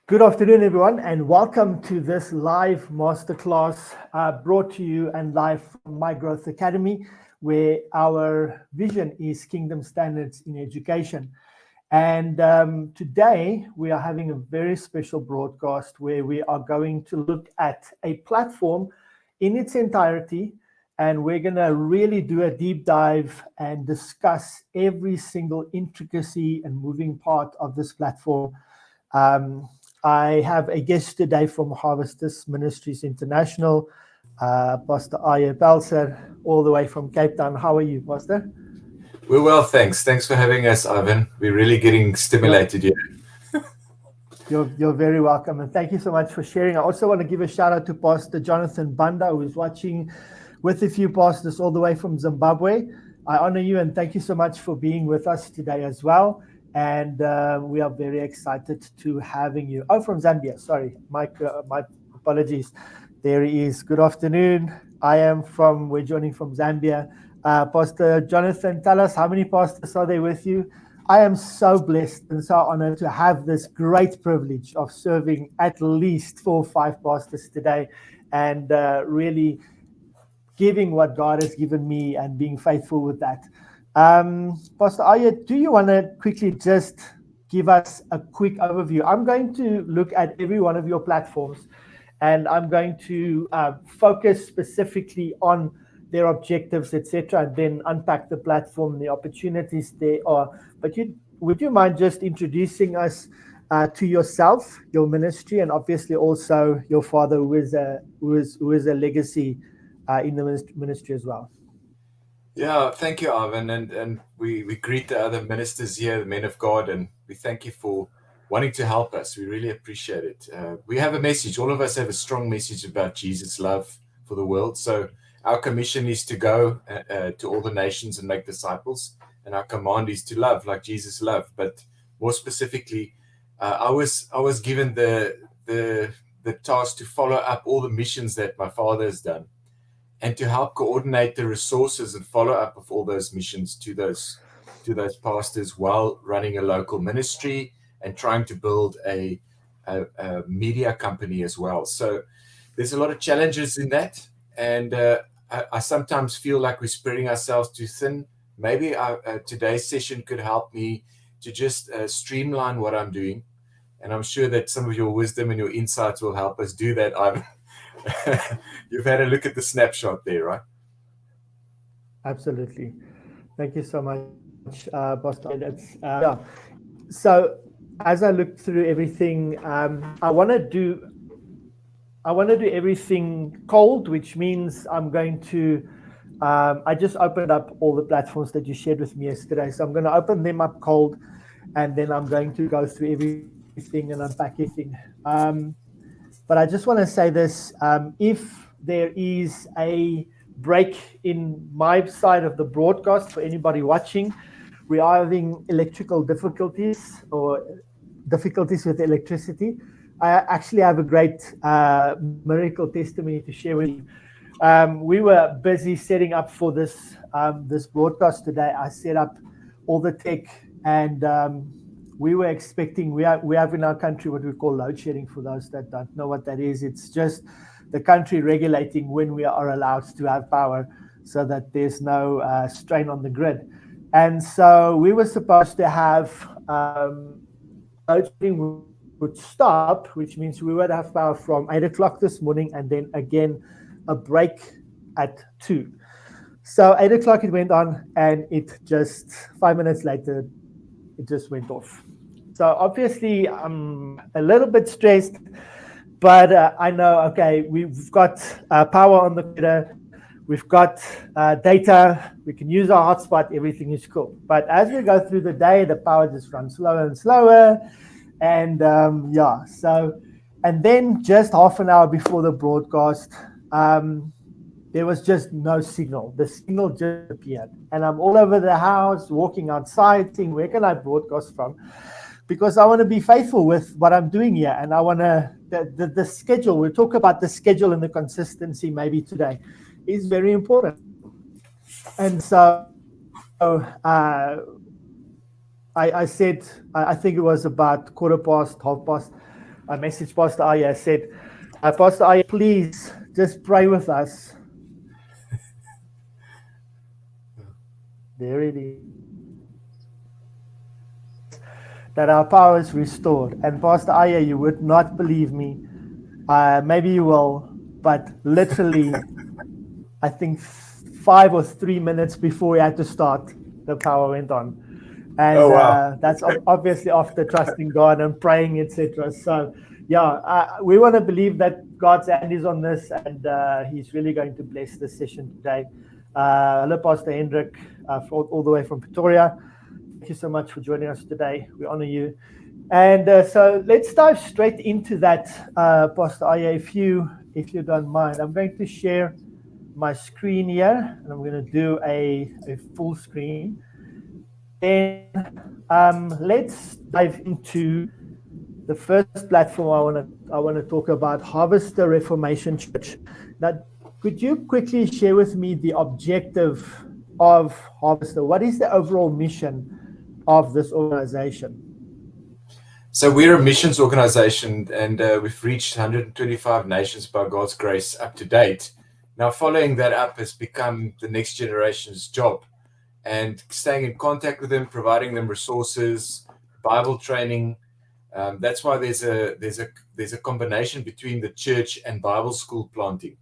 Good afternoon, everyone, and welcome to this live masterclass brought to you and live from My Growth Academy, where our vision is kingdom standards in education. And today we are having a very special broadcast where we are going to look at a platform in its entirety, and we're going to really do a deep dive and discuss every single intricacy and moving part of this platform. Um, I have a guest today from Harvester Ministries International, Pastor Aye Pelser, all the way from Cape Town. How are you, Pastor? We're well, thanks. Thanks for having us, Ivan. We're really getting stimulated here. You're very welcome, and thank you so much for sharing. I also want to give a shout out to Pastor Jonathan Banda, who is watching with a few pastors all the way from Zimbabwe. I honor you and thank you so much for being with us today as well. And we are very excited to having you. Oh, from Zambia. Sorry, my apologies. There he is. Good afternoon. We're joining from Zambia. Pastor Jonathan, tell us, how many pastors are there with you? I am so blessed and so honored to have this great privilege of serving at least 4 or 5 pastors today, and really giving what God has given me and being faithful with that. Pastor Aya, do you want to quickly just give us a quick overview? I'm going to look at every one of your platforms, and I'm going to focus specifically on their objectives, etc., and then unpack the platform, the opportunities there are. But would you mind just introducing us to yourself, your ministry, and obviously also your father, who is a legacy in the ministry as well? Yeah, thank you, Ivan. And we greet the other ministers here, the men of God, and we thank you for wanting to help us. We really appreciate it. We have a message. All of us have a strong message about Jesus' love for the world. So our commission is to go to all the nations and make disciples. And our command is to love like Jesus loved. But more specifically, I was given the task to follow up all the missions that my father has done, and to help coordinate the resources and follow up of all those missions to those pastors while running a local ministry and trying to build a media company as well. So there's a lot of challenges in that, and I sometimes feel like we're spreading ourselves too thin. Maybe today's session could help me to just streamline what I'm doing, and I'm sure that some of your wisdom and your insights will help us do that. You've had a look at the snapshot there, right? Absolutely. Thank you so much, Pastor. Yeah. So as I look through everything, I want to do everything cold, which means I'm going to. I just opened up all the platforms that you shared with me yesterday, so I'm going to open them up cold, and then I'm going to go through everything and unpack everything. But I just want to say this: if there is a break in my side of the broadcast for anybody watching, we are having electrical difficulties or difficulties with electricity. I actually have a great miracle testimony to share with you. We were busy setting up for this broadcast today. I set up all the tech, and we were expecting. We have in our country what we call load shedding. For those that don't know what that is, it's just the country regulating when we are allowed to have power, so that there's no strain on the grid. And so we were supposed to have load shedding would stop, which means we would have power from 8 o'clock this morning, and then again a break at 2. So 8 o'clock it went on, and it just 5 minutes later it just went off. So obviously I'm a little bit stressed, but I know, okay, we've got power on the computer, we've got data, we can use our hotspot, everything is cool. But as we go through the day, the power just runs slower and slower, and and then just half an hour before the broadcast, there was just no signal. The signal just appeared, and I'm all over the house, walking outside, thinking, where can I broadcast from? Because I want to be faithful with what I'm doing here, and I want to the schedule. We'll talk about the schedule and the consistency maybe today is very important. And so I said, I think it was about 15:15. I messaged Pastor Aya. I said, Pastor Aya, please just pray with us. There it is. That our power is restored. And Pastor Aya, you would not believe me. Maybe you will, but literally, I think 5 or 3 minutes before we had to start, the power went on. And that's obviously after trusting God and praying, etc. So, yeah, we want to believe that God's hand is on this, and He's really going to bless this session today. Hello, Pastor Hendrik, all the way from Pretoria. Thank you so much for joining us today. We honor you. And so let's dive straight into that, Pastor Aya, if you don't mind. I'm going to share my screen here, and I'm going to do a full screen. Then let's dive into the first platform I want to talk about, Harvester Reformation Church. Now, could you quickly share with me the objective of Harvester? What is the overall mission of this organization? So we're a missions organization, and we've reached 125 nations by God's grace up to date. Now, following that up has become the next generation's job, and staying in contact with them, providing them resources, Bible training. That's why there's a combination between the church and Bible school planting.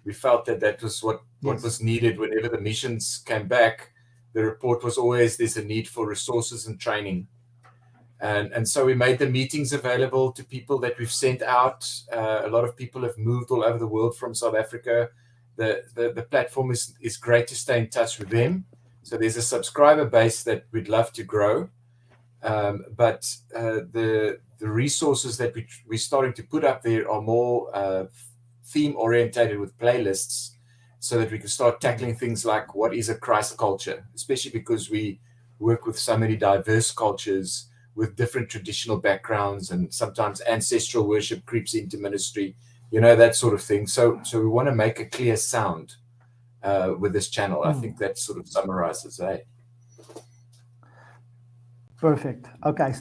We felt that was what was needed whenever the missions came back. The report was always there's a need for resources and training. And so we made the meetings available to people that we've sent out. A lot of people have moved all over the world from South Africa. The platform is great to stay in touch with them. So there's a subscriber base that we'd love to grow. But the resources that we're starting to put up there are more theme orientated with playlists, so that we can start tackling things like what is a Christ culture, especially because we work with so many diverse cultures with different traditional backgrounds, and sometimes ancestral worship creeps into ministry, that sort of thing. So we want to make a clear sound with this channel. I think that sort of summarizes it. Perfect. Okay.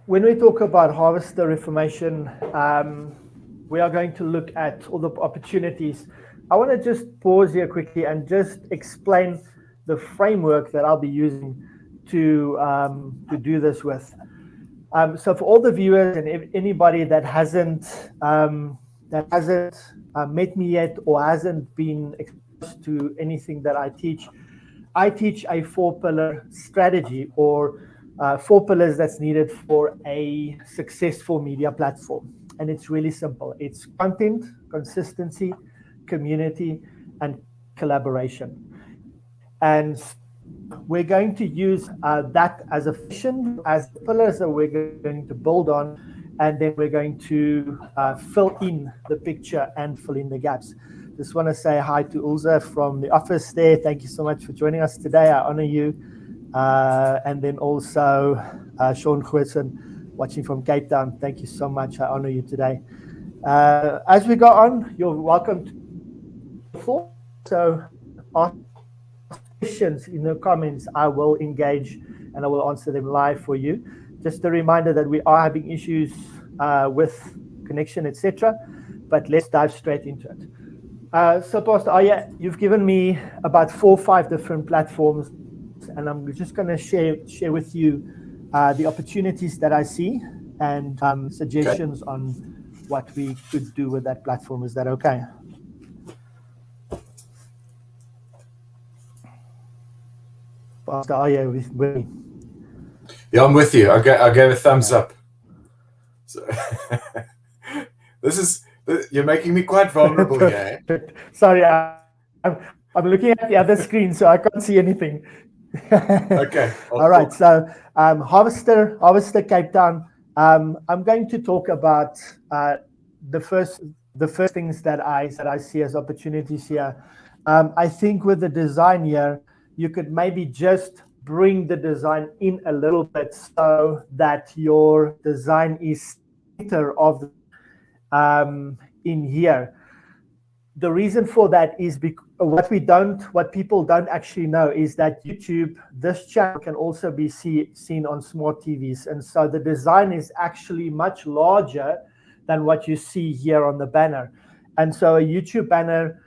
When we talk about Harvester Reformation, we are going to look at all the opportunities. I want to just pause here quickly and just explain the framework that I'll be using to do this with. So for all the viewers and anybody that hasn't met me yet or hasn't been exposed to anything that I teach a 4-pillar strategy, or 4 pillars that's needed for a successful media platform. And it's really simple. It's content, consistency, community, and collaboration. And we're going to use that as a vision, as the pillars that we're going to build on, and then we're going to fill in the picture and fill in the gaps. Just want to say hi to Ulza from the office there. Thank you so much for joining us today. I honor you. And then also Sean Quirson watching from Cape Town. Thank you so much. I honor you today. As we go on, you're welcome to the floor. So ask questions in the comments. I will engage and I will answer them live for you. Just a reminder that we are having issues with connection, etc. But let's dive straight into it. So Pastor Aya, you've given me about 4 or 5 different platforms, and I'm just going to share with you the opportunities that I see and suggestions on what we could do with that platform. Is that okay? Pastor Aya, with me? Yeah, I'm with you. I gave a thumbs up. So you're making me quite vulnerable here. Sorry, I'm looking at the other screen, so I can't see anything. Okay. All right. So Harvester Cape Town. I'm going to talk about the first things that I see as opportunities here. I think with the design here, you could maybe just bring the design in a little bit so that your design is center of in here. The reason for that is what people don't actually know is that YouTube, this channel can also be seen on smart TVs. And so the design is actually much larger than what you see here on the banner. And so a YouTube banner,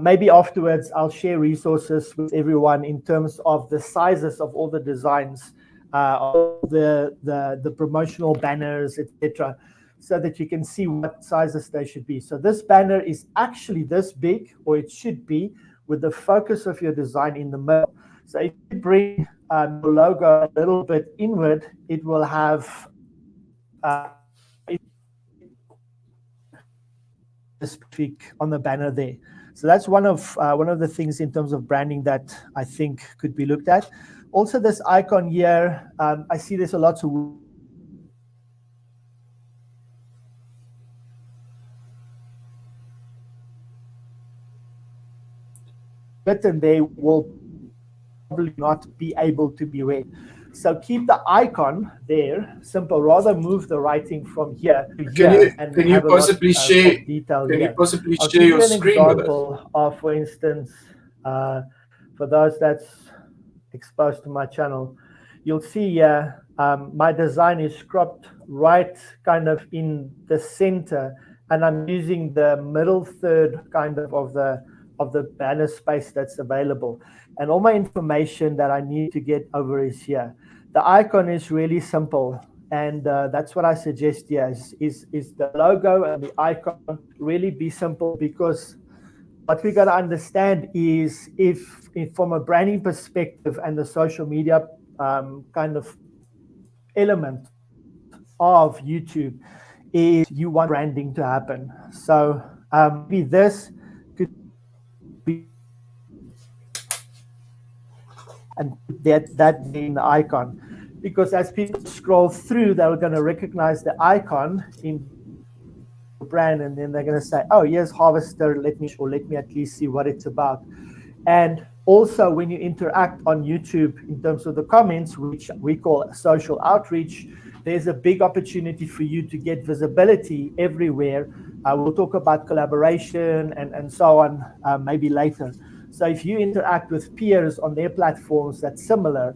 maybe afterwards I'll share resources with everyone in terms of the sizes of all the designs, of the promotional banners, etc., so that you can see what sizes they should be. So this banner is actually this big, or it should be, with the focus of your design in the middle. So if you bring your logo a little bit inward, it will have specific on the banner there. So that's one of the things in terms of branding that I think could be looked at. Also, this icon here, I see there's a lot of written there will probably not be able to be read. So keep the icon there, simple. Rather move the writing from here to here, and can you possibly share detail can here. you possibly I'll share give your you an screen with us? example of, for instance, for those that's exposed to my channel, you'll see here my design is cropped right kind of in the center, and I'm using the middle third kind of the banner space that's available. And all my information that I need to get over is here. The icon is really simple, and that's what I suggest here is the logo and the icon really be simple, because what we got to understand is if from a branding perspective and the social media kind of element of YouTube is you want branding to happen. So maybe this could be, and that being the icon, because as people scroll through, they're going to recognize the icon in brand, and then they're going to say, oh, here's Harvester, let me at least see what it's about. And also, when you interact on YouTube in terms of the comments, which we call social outreach, there's a big opportunity for you to get visibility everywhere. We'll talk about collaboration and so on maybe later. So if you interact with peers on their platforms that's similar,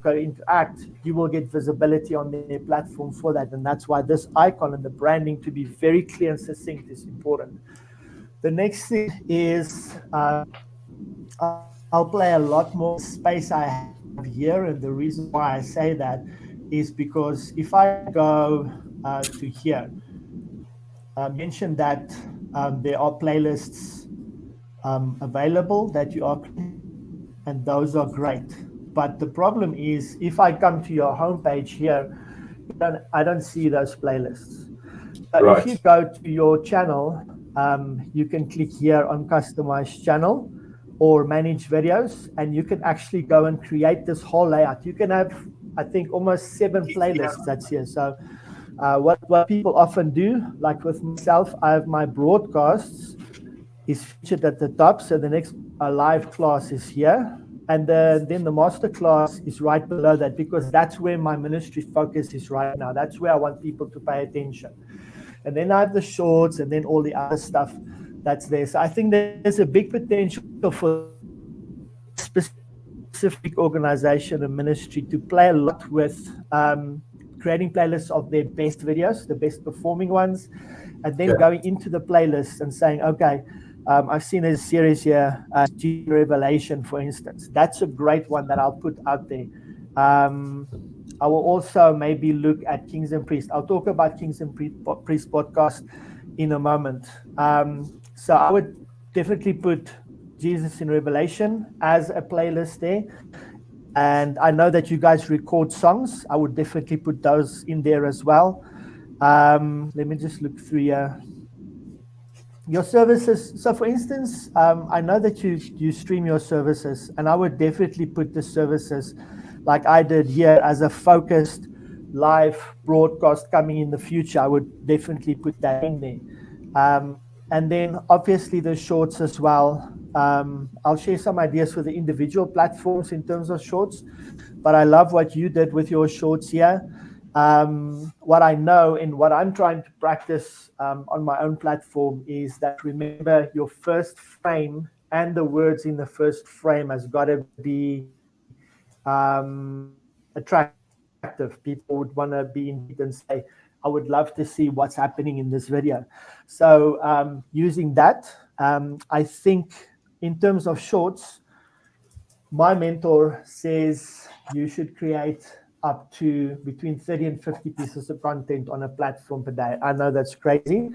interact, you will get visibility on their platform for that. And that's why this icon and the branding to be very clear and succinct is important. The next thing is I'll play a lot more space I have here. And the reason why I say that is because if I go to here, I mentioned that there are playlists available that you are, and those are great. But the problem is, if I come to your homepage here, I don't see those playlists. So Right. If you go to your channel, you can click here on Customize Channel or Manage Videos, and you can actually go and create this whole layout. You can have, I think, almost 7 playlists that's here. So what people often do, like with myself, I have my broadcasts is featured at the top. So the next live class is here. And then the masterclass is right below that, because that's where my ministry focus is right now. That's where I want people to pay attention. And then I have the shorts and then all the other stuff that's there. So I think there's a big potential for specific organization and ministry to play a lot with creating playlists of their best videos, the best performing ones, and then going into the playlist and saying, okay, I've seen a series here, Revelation, for instance. That's a great one that I'll put out there. I will also maybe look at Kings and Priests. I'll talk about Kings and Priests podcast in a moment. So I would definitely put Jesus in Revelation as a playlist there. And I know that you guys record songs. I would definitely put those in there as well. Let me just look through here. Your services. So for instance, I know that you stream your services, and I would definitely put the services like I did here as a focused live broadcast coming in the future. I would definitely put that in there. And then obviously the shorts as well. I'll share some ideas for the individual platforms in terms of shorts, but I love what you did with your shorts here. what I know and what I'm trying to practice on my own platform is that remember your first frame and the words in the first frame has got to be attractive. People would want to be intrigued and say, I would love to see what's happening in this video. So using that, I think in terms of shorts, my mentor says you should create up to between 30 and 50 pieces of content on a platform per day. I know that's crazy,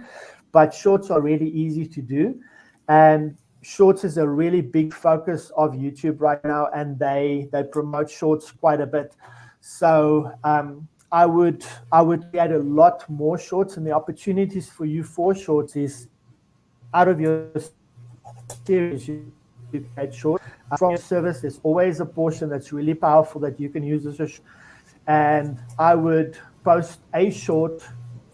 but shorts are really easy to do. And shorts is a really big focus of YouTube right now, and they promote shorts quite a bit. So I would create a lot more shorts, and the opportunities for you for shorts is out of your series you create shorts. From your service, there's always a portion that's really powerful that you can use as a and I would post a short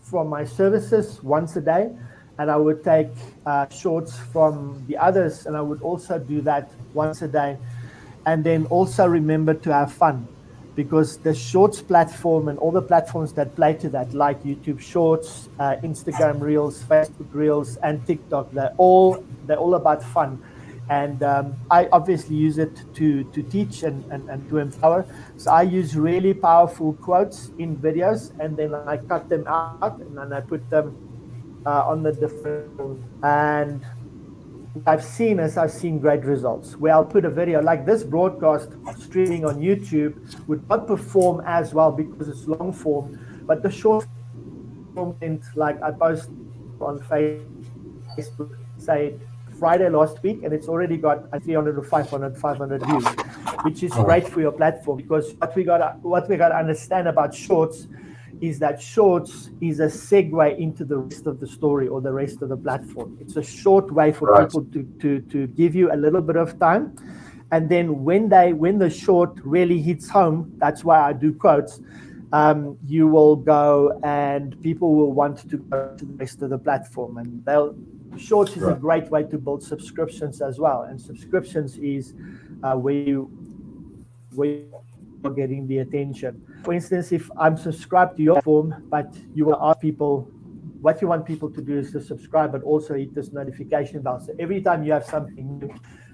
from my services once a day, and I would take shorts from the others, and I would also do that once a day. And then also remember to have fun, because the shorts platform and all the platforms that play to that, like YouTube Shorts, Instagram Reels, Facebook Reels, and TikTok, they're all about fun. And I obviously use it to teach and to empower. So I use really powerful quotes in videos, and then I cut them out and then I put them on the different platforms. And what I've seen is I've seen great results where I'll put a video like this broadcast streaming on YouTube would not perform as well because it's long form, but the short form content, like I post on Facebook, say Friday last week, and it's already got 300 or 500 views, which is great for your platform. Because what we got to understand about shorts is that shorts is a segue into the rest of the story or the rest of the platform. It's a short way for people to give you a little bit of time, and then when the short really hits home, that's why I do quotes. You will go and people will want to go to the rest of the platform, and shorts is a great way to build subscriptions as well. And subscriptions is where you're getting the attention. For instance, if I'm subscribed to your platform, but you will ask people, what you want people to do is to subscribe, but also hit this notification bell. So every time you have something new,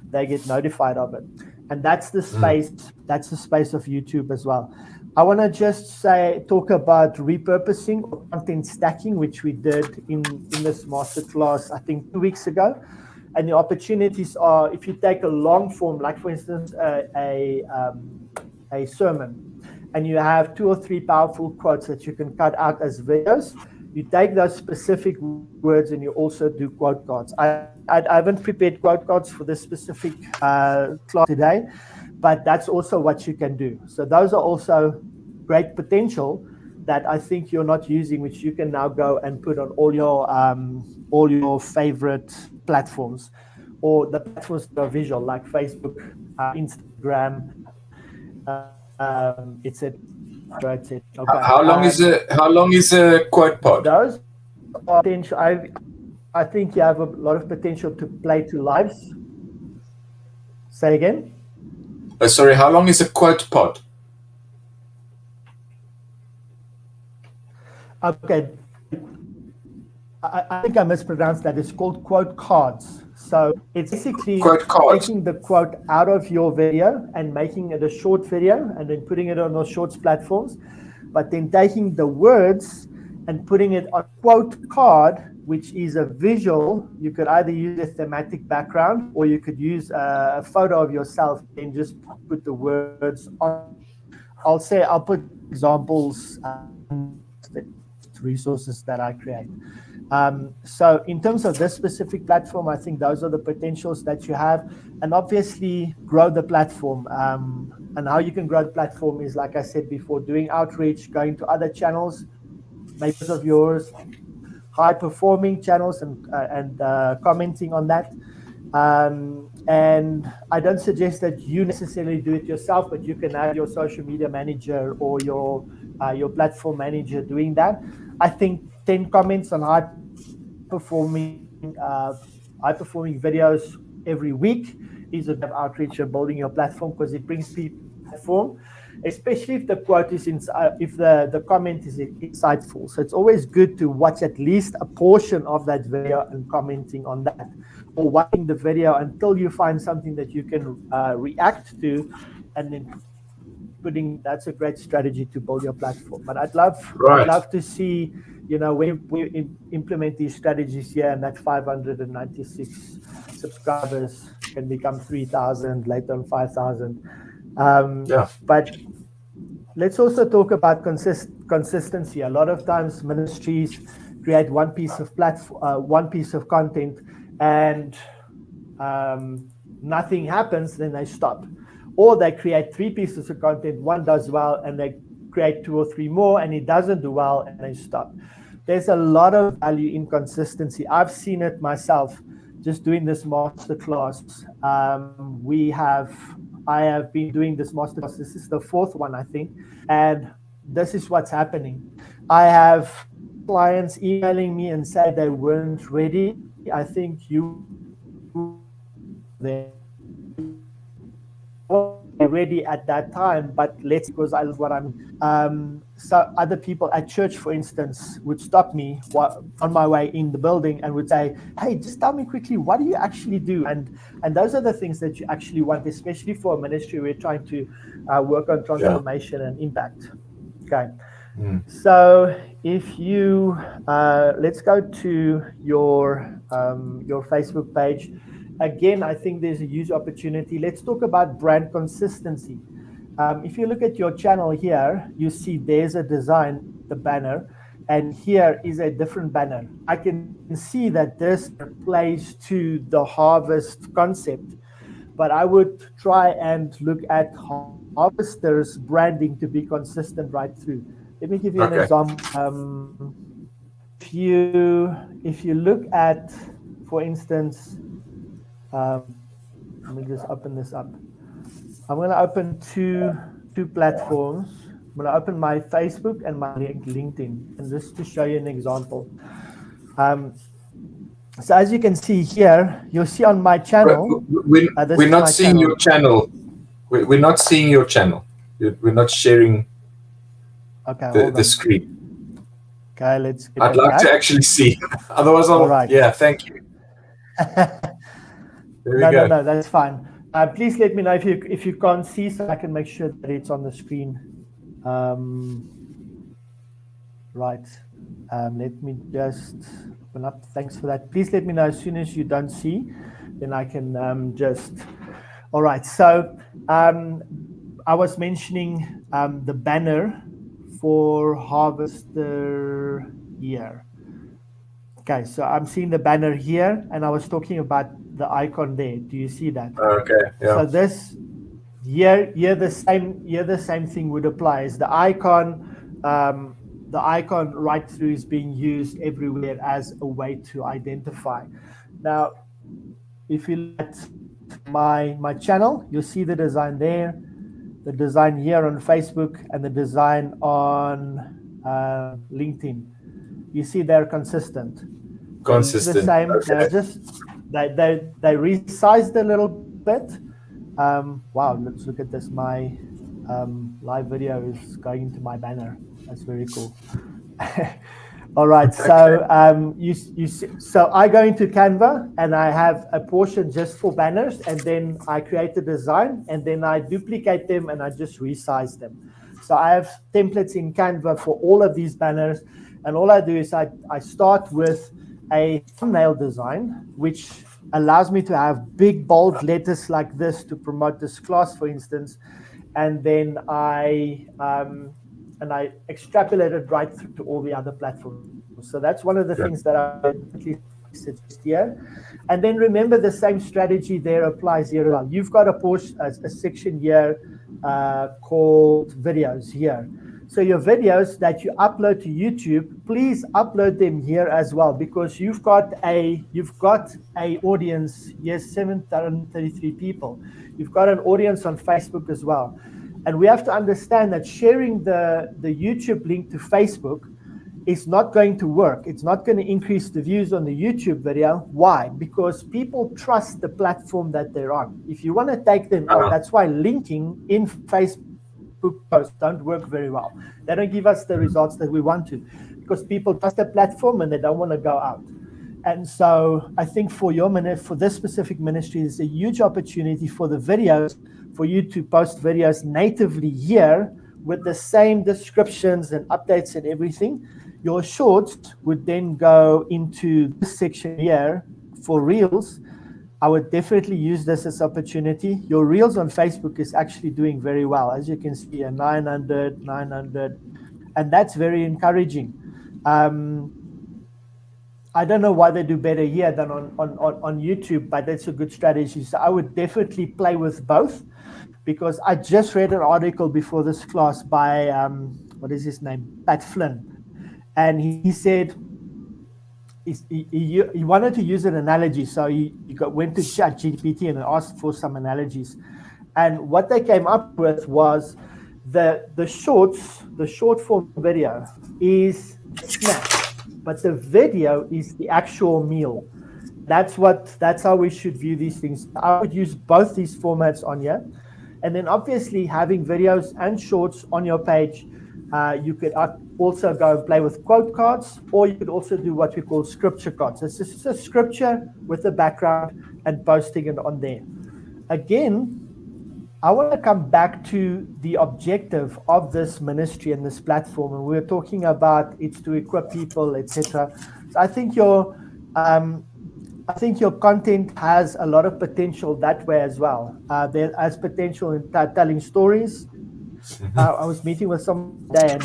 they get notified of it. And that's the space. That's the space of YouTube as well. I want to just talk about repurposing or content stacking, which we did in this masterclass, I think 2 weeks ago. And the opportunities are, if you take a long form, like for instance, a sermon, and you have 2 or 3 powerful quotes that you can cut out as videos, you take those specific words and you also do quote cards. I haven't prepared quote cards for this specific class today, but that's also what you can do. So those are also great potential that I think you're not using, which you can now go and put on all your favorite platforms, or the platforms that are visual, like Facebook, Instagram, etc. Okay. How long is a quote pod? Those are potential. I think you have a lot of potential to play to lives. Say again. Sorry, how long is a quote pod? Okay. I think I mispronounced that. It's called quote cards. So it's basically taking the quote out of your video and making it a short video and then putting it on those shorts platforms, but then taking the words and putting it on a quote card, which is a visual. You could either use a thematic background or you could use a photo of yourself and just put the words on. I'll put examples, resources that I create. So in terms of this specific platform, I think those are the potentials that you have, and obviously grow the platform. And how you can grow the platform is, like I said before, doing outreach, going to other channels, maybe of yours, high performing channels, and commenting on that. And I don't suggest that you necessarily do it yourself, but you can have your social media manager or your platform manager doing that. I think 10 comments on high performing videos every week is a good outreach and building your platform, because it brings people to the platform. especially if the quote is if the comment is insightful. So it's always good to watch at least a portion of that video and commenting on that, or watching the video until you find something that you can react to, and then putting. That's a great strategy to build your platform. But I'd love to see, when we implement these strategies here, and that 596 subscribers can become 3,000, later on 5,000. But let's also talk about consistency. A lot of times ministries create one piece of content, and nothing happens, then they stop. Or they create 3 pieces of content, one does well, and they create 2 or 3 more, and it doesn't do well, and they stop. There's a lot of value in consistency. I've seen it myself just doing this masterclass. I have been doing this masterclass. This is the 4th one, I think. And this is what's happening. I have clients emailing me and say they weren't ready. I think you were ready at that time, but because I was what I'm. So other people at church, for instance, would stop me on my way in the building and would say, "Hey, just tell me quickly, what do you actually do?" And those are the things that you actually want, especially for a ministry we're trying to work on transformation and impact. Okay. So if you let's go to your Facebook page. Again, I think there's a huge opportunity. Let's talk about brand consistency. If you look at your channel here, you see there's a design, the banner, and here is a different banner. I can see that this plays to the harvest concept, but I would try and look at Harvester's branding to be consistent right through. Let me give you an example. If you look at, for instance, let me just open this up. I'm going to open two platforms. I'm going to open my Facebook and my LinkedIn, and just to show you an example. So as you can see here, you'll see on my channel. We're not seeing your channel. We're not seeing your channel. We're not sharing the screen. Okay, let's get I'd like to actually see. Otherwise, yeah, thank you. No, that's fine. Please let me know if you can't see, so I can make sure that it's on the screen. Right. Let me just open up. Thanks for that. Please let me know as soon as you don't see, then I can just. All right. So I was mentioning the banner for Harvester here. Okay, so I'm seeing the banner here, and I was talking about the icon there. Do you see that? Okay, yeah. So this here the same thing would apply. Is the icon right through is being used everywhere as a way to identify. Now, if you look at my channel, you'll see the design there, the design here on Facebook, and the design on LinkedIn. You see they're consistent. Consistent. The same. Okay. They're just they resized a little bit. Wow, let's look at this. My live video is going into my banner. That's very cool. All right, so so I go into Canva and I have a portion just for banners, and then I create a design, and then I duplicate them and I just resize them. So I have templates in Canva for all of these banners, and all I do is I start with a thumbnail design, which allows me to have big bold letters like this to promote this class, for instance, and then I extrapolate it right through to all the other platforms. So that's one of the things that I suggest here. And then remember, the same strategy there applies here as well. You've got a section here called videos here. So your videos that you upload to YouTube, please upload them here as well, because you've got a audience. Yes, 733 people. You've got an audience on Facebook as well, and we have to understand that sharing the YouTube link to Facebook is not going to work. It's not going to increase the views on the YouTube video. Why? Because people trust the platform that they're on. If you want to take them out, that's why linking in Facebook Facebook posts don't work very well. They don't give us the results that we want to, because people trust the platform and they don't want to go out. And so I think for this specific ministry, there's a huge opportunity for the videos, for you to post videos natively here with the same descriptions and updates and everything. Your shorts would then go into this section here for reels. I would definitely use this as opportunity. Your reels on Facebook is actually doing very well. As you can see, 900, and that's very encouraging. I don't know why they do better here than on YouTube, but that's a good strategy. So I would definitely play with both, because I just read an article before this class by, what is his name? Pat Flynn. And he said he wanted to use an analogy. So he went to ChatGPT and asked for some analogies. And what they came up with was the short form video is a snack, but the video is the actual meal. That's how we should view these things. I would use both these formats on here. And then obviously having videos and shorts on your page, you could also go and play with quote cards, or you could also do what we call scripture cards. It's just a scripture with the background and posting it on there. Again, I want to come back to the objective of this ministry and this platform, and we're talking about it's to equip people, etc. So I think your content has a lot of potential that way as well. There has potential in telling stories. I was meeting with someone today, and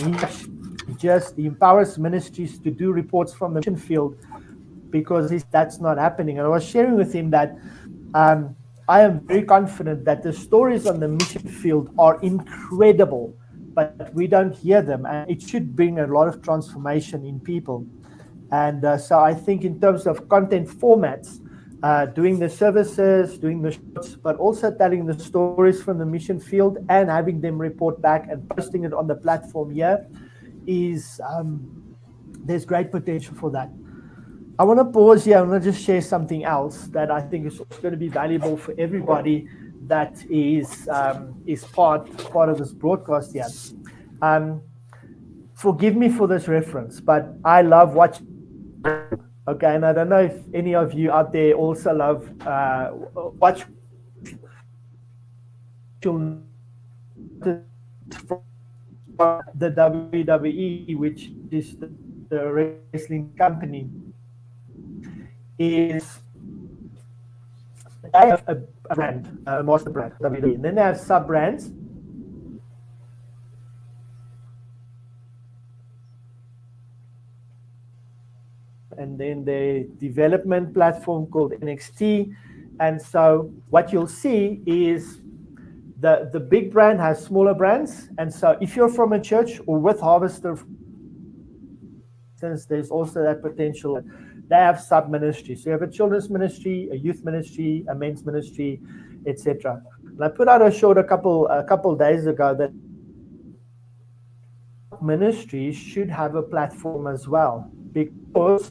he empowers ministries to do reports from the mission field, because that's not happening. And I was sharing with him that I am very confident that the stories on the mission field are incredible, but we don't hear them, and it should bring a lot of transformation in people. And so I think in terms of content formats, doing the services, doing the shorts, but also telling the stories from the mission field and having them report back and posting it on the platform here is, there's great potential for that. I want to pause here. I want to just share something else that I think is also going to be valuable for everybody that is part of this broadcast here. Forgive me for this reference, but I love watching. Okay, and I don't know if any of you out there also love watch the WWE, which is the wrestling company. Is they have a brand, a master brand, WWE, and then they have sub brands. And then the development platform called NXT. And so what you'll see is the big brand has smaller brands. And so if you're from a church or with Harvester, since there's also that potential, they have sub ministries. So you have a children's ministry, a youth ministry, a men's ministry, etc. And I put out a short a couple days ago that ministries should have a platform as well, because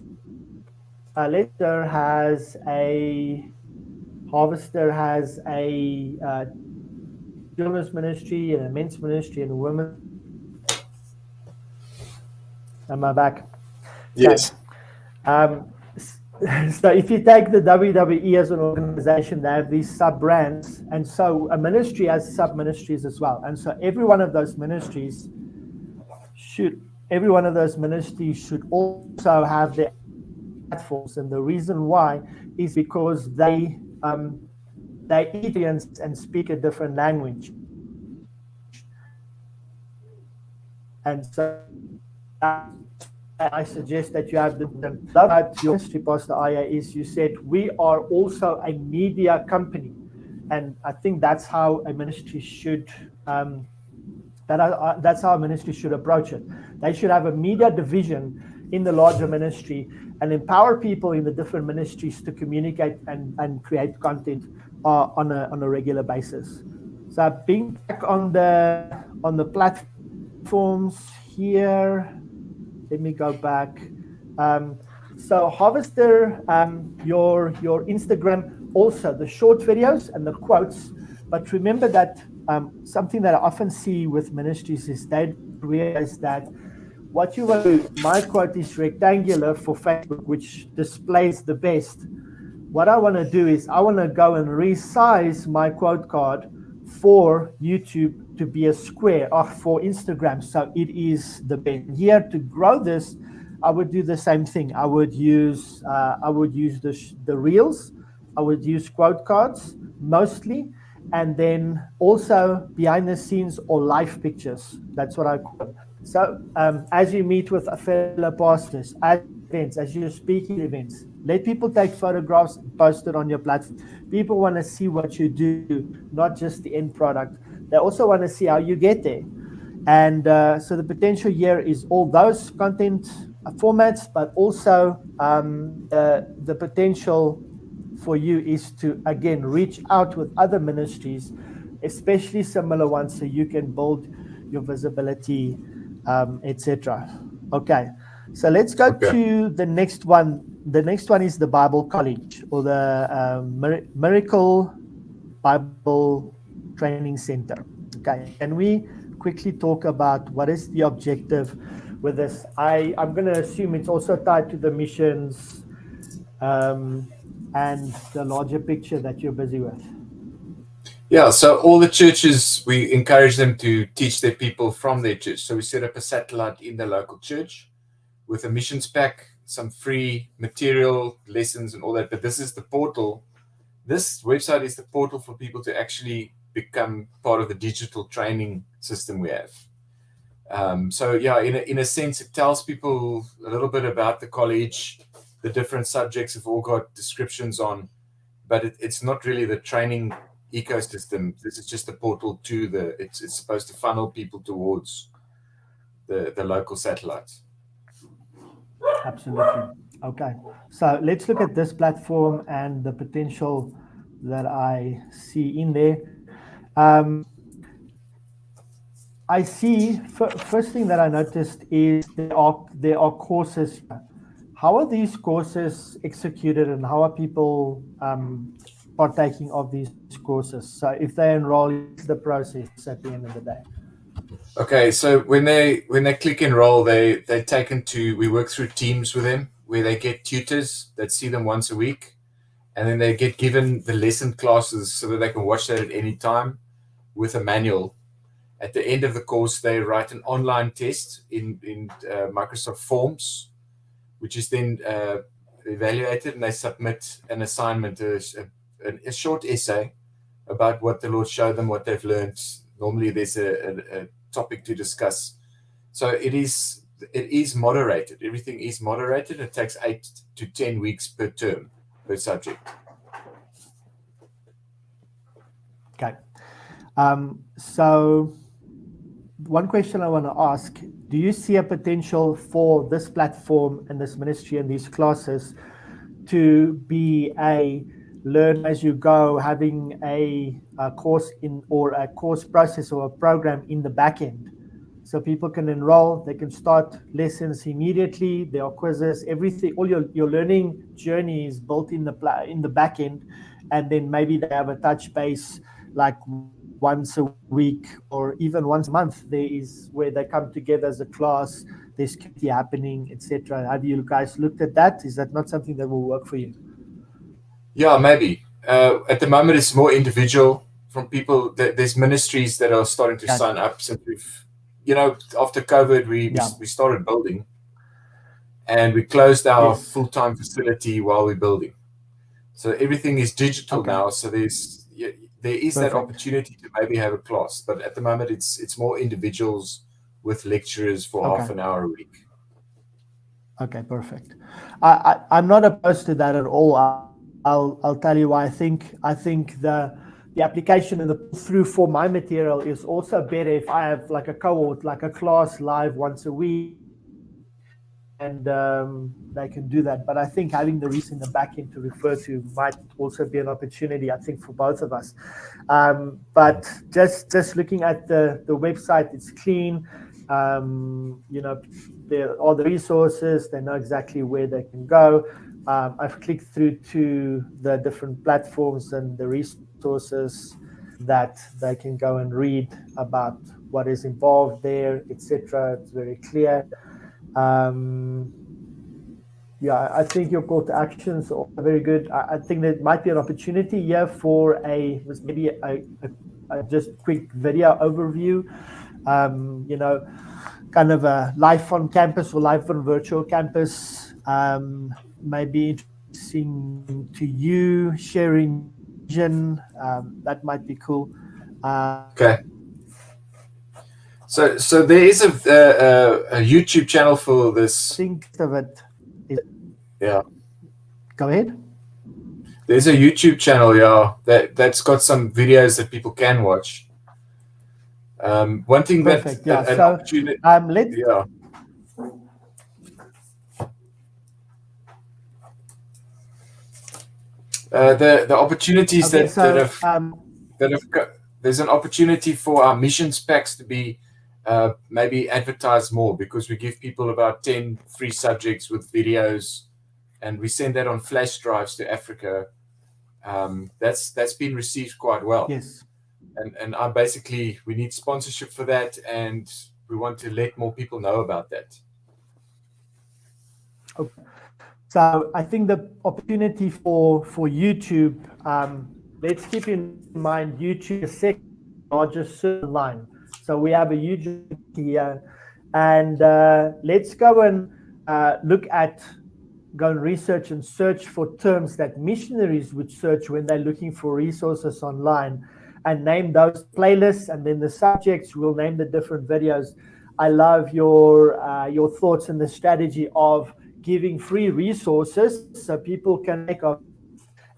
Harvester has a children's ministry and a men's ministry and a women's. Am I back? Yes. So if you take the WWE as an organization, they have these sub brands, and so a ministry has sub ministries as well. And so every one of those ministries should also have their platforms. And the reason why is because they experience and speak a different language. And so I suggest that you have your ministry, Pastor Aya, is you said we are also a media company, and I think that's how a ministry should that's how a ministry should approach it. They should have a media division in the larger ministry and empower people in the different ministries to communicate and create content on a regular basis. So being back on the platforms here. Let me go back. So Harvester, your Instagram, also the short videos and the quotes. But remember that something that I often see with ministries is they don't realize that what you want to do, my quote is rectangular for Facebook, which displays the best. What I want to do is I want to go and resize my quote card for YouTube to be a square, or for Instagram, so it is the best. And here to grow this, I would do the same thing. I would use the reels. I would use quote cards mostly, and then also behind the scenes or live pictures. That's what I call them. So as you meet with fellow pastors, as you do events, as you're speaking at events, let people take photographs and post it on your platform. People want to see what you do, not just the end product. They also want to see how you get there. And so the potential here is all those content formats, but also the potential for you is to, again, reach out with other ministries, especially similar ones, so you can build your visibility, etc. Okay, so let's go Okay. to the next one. The next one is the Bible College, or the Miracle Bible Training Center. Okay, can we quickly talk about what is the objective with this? I'm going to assume it's also tied to the missions and the larger picture that you're busy with. Yeah, so all the churches, we encourage them to teach their people from their church. So we set up a satellite in the local church with a missions pack, some free material, lessons, and all that. But this is the portal. This website is the portal for people to actually become part of the digital training system we have. So yeah, in a sense, it tells people a little bit about the college. The different subjects have all got descriptions on, but it's not really the training ecosystem. This is just a portal to the. It's supposed to funnel people towards the local satellites. Absolutely. Okay. So let's look at this platform and the potential that I see in there. I see. First thing that I noticed is there are courses here. How are these courses executed, and how are people partaking of these courses? So if they enroll, it's the process at the end of the day. Okay, so when they click enroll, they're taken to. We work through teams with them where they get tutors that see them once a week, and then they get given the lesson classes so that they can watch that at any time with a manual. At the end of the course, they write an online test in Microsoft Forms, which is then evaluated, and they submit an assignment, a short essay about what the Lord showed them, what they've learned. Normally, there's a topic to discuss. So it is moderated. Everything is moderated. It takes 8 to 10 weeks per term, per subject. Okay. So one question I want to ask, do you see a potential for this platform and this ministry and these classes to be a learn as you go, having a course in, or a course process or a program in the back end? So people can enroll, they can start lessons immediately, there are quizzes, everything, all your learning journey is built in the back end, and then maybe they have a touch base like once a week or even once a month. There is where they come together as a class, there's community happening, etc. Have you guys looked at that? Is that not something that will work for you? Yeah, maybe. At the moment, it's more individual from people. There's ministries that are starting to sign up since we've, after COVID, we started building, and we closed our full-time facility while we're building. So everything is digital now. So there is that opportunity to maybe have a class, but at the moment, it's more individuals with lecturers for half an hour a week. Okay, perfect. I'm not opposed to that at all. I'll tell you why. I think the application and the pull through for my material is also better if I have like a cohort, like a class live once a week, and they can do that. But I think having the resource in the back end to refer to might also be an opportunity, I think, for both of us. But just looking at the website, it's clean. There are the resources, they know exactly where they can go. I've clicked through to the different platforms and the resources. that they can go and read about what is involved there, etc. It's very clear. Um, yeah, I think your call to actions are very good. I think there might be an opportunity here for maybe a just quick video overview. You know, kind of a life on campus or life on virtual campus. Maybe interesting to you, sharing your vision. That might be cool. Okay. So there is a YouTube channel for this. Think of it. Yeah. Go ahead. There's a YouTube channel, yeah, that's got some videos that people can watch. One thing Perfect. that Yeah. an opportunity, Let's. yeah. The opportunities Okay, that have there's an opportunity for our missions packs to be maybe advertised more, because we give people about 10 free subjects with videos, and we send that on flash drives to Africa. That's been received quite well. Yes. And I basically, we need sponsorship for that, and we want to let more people know about that. Okay. So I think the opportunity for YouTube, let's keep in mind YouTube is the second largest search online. So we have a huge here, and let's go and go and research and search for terms that missionaries would search when they're looking for resources online, and name those playlists, and then the subjects will name the different videos. I love your thoughts and the strategy of giving free resources so people can make of it,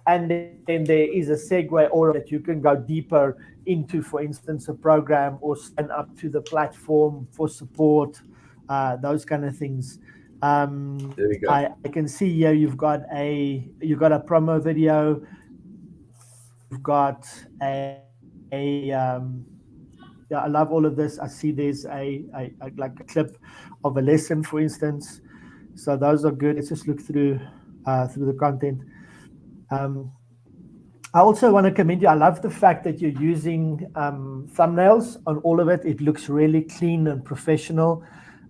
and then there is a segue or that you can go deeper into, for instance, a program or sign up to the platform for support, those kind of things. There we go. I can see here you've got a promo video, you've got yeah, I love all of this. I see there's like a clip of a lesson, for instance. So those are good. Let's just look through the content. I also want to commend you. I love the fact that you're using thumbnails on all of it. It looks really clean and professional.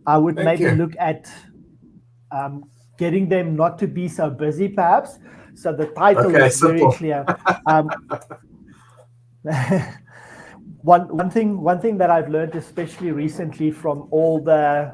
I would maybe look at getting them not to be so busy, perhaps. So the title is very clear. One thing that I've learned, especially recently from all the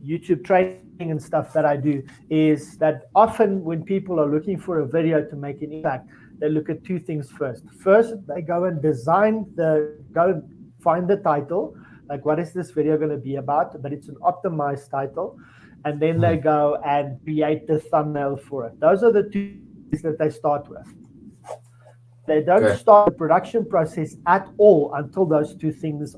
YouTube training and stuff that I do, is that often when people are looking for a video to make an impact, they look at two things first. First, they go and find the title, like what is this video going to be about, but it's an optimized title, and then they go and create the thumbnail for it. Those are the two things that they start with. They don't start the production process at all until those two things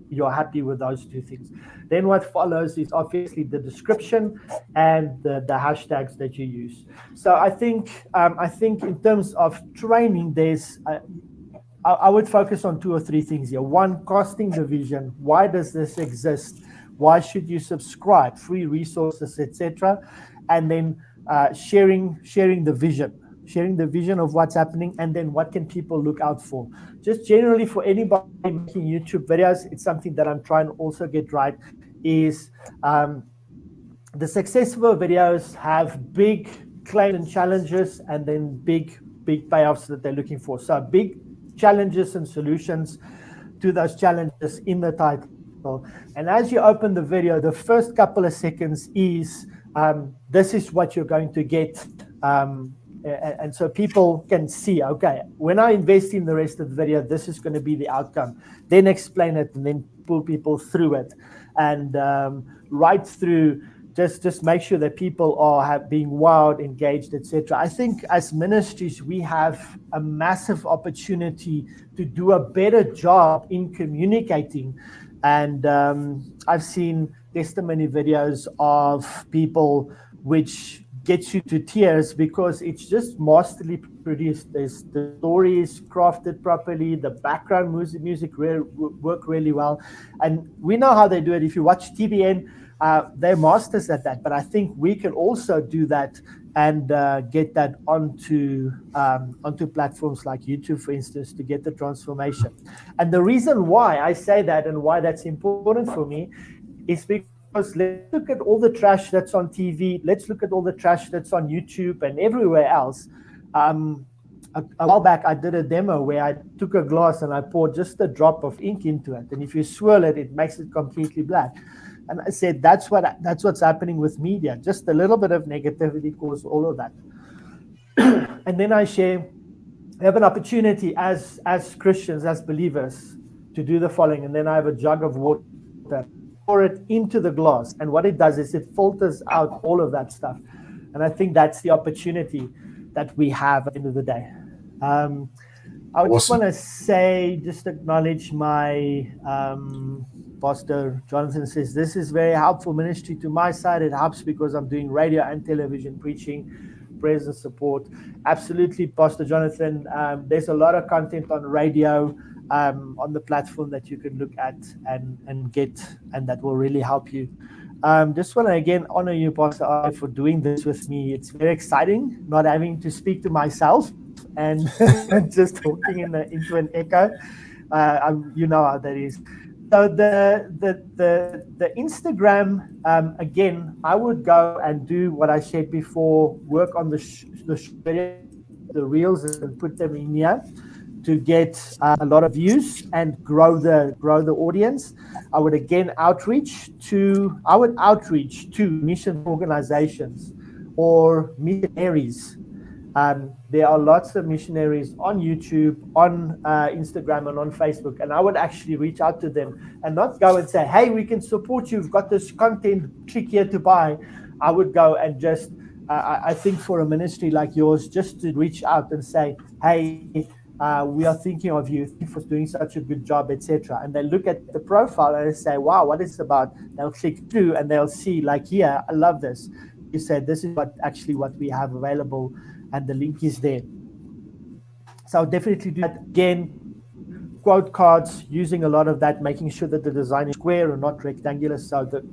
you're happy with those two things. Then what follows is obviously the description and the hashtags that you use. So I think in terms of training, I would focus on two or three things here. One, casting the vision. Why does this exist? Why should you subscribe? Free resources, etc. And then sharing the vision. Sharing the vision of what's happening, and then what can people look out for. Just generally for anybody making YouTube videos, it's something that I'm trying to also get right, is the successful videos have big claims and challenges, and then big payoffs that they're looking for. So big challenges and solutions to those challenges in the title. And as you open the video, the first couple of seconds is this is what you're going to get. And so people can see, okay, when I invest in the rest of the video, this is going to be the outcome. Then explain it, and then pull people through it, and right through. Just make sure that people are being wowed, engaged, etc. I think as ministries, we have a massive opportunity to do a better job in communicating. And I've seen testimony videos of people which gets you to tears because it's just masterly produced. The story is crafted properly. The background music work really well, and we know how they do it. If you watch TBN, they're masters at that. But I think we can also do that and get that onto platforms like YouTube, for instance, to get the transformation. And the reason why I say that and why that's important for me is because let's look at all the trash that's on TV. Let's look at all the trash that's on YouTube and everywhere else. A while back, I did a demo where I took a glass and I poured just a drop of ink into it. And if you swirl it, it makes it completely black. And I said, that's what's happening with media. Just a little bit of negativity causes all of that. And then I share, we have an opportunity as Christians, as believers, to do the following. And then I have a jug of water, pour it into the glass. And what it does is it filters out all of that stuff. And I think that's the opportunity that we have at the end of the day. I just want to say, just acknowledge my Pastor Jonathan says, this is very helpful ministry to my side. It helps because I'm doing radio and television preaching, prayers and support. Absolutely, Pastor Jonathan. There's a lot of content on radio, on the platform that you can look at and get, and that will really help you. Just want to again honor you, Pastor Ali, for doing this with me. It's very exciting not having to speak to myself and just talking into an echo. You know how that is. So the Instagram, again, I would go and do what I said before, work on the reels and put them in here to get a lot of views and grow the audience. I would again outreach to mission organizations or missionaries. There are lots of missionaries on YouTube, on Instagram, and on Facebook. And I would actually reach out to them and not go and say, hey, we can support you. We've got this content, click here to buy. I would go and just, I think for a ministry like yours, just to reach out and say, hey, we are thinking of you for doing such a good job, etc. And they look at the profile and they say, wow, what is it about? They'll click through and they'll see, like, yeah, I love this. You said this is what we have available, and the link is there. So I'll definitely do that again. Quote cards, using a lot of that, making sure that the design is square and not rectangular, so that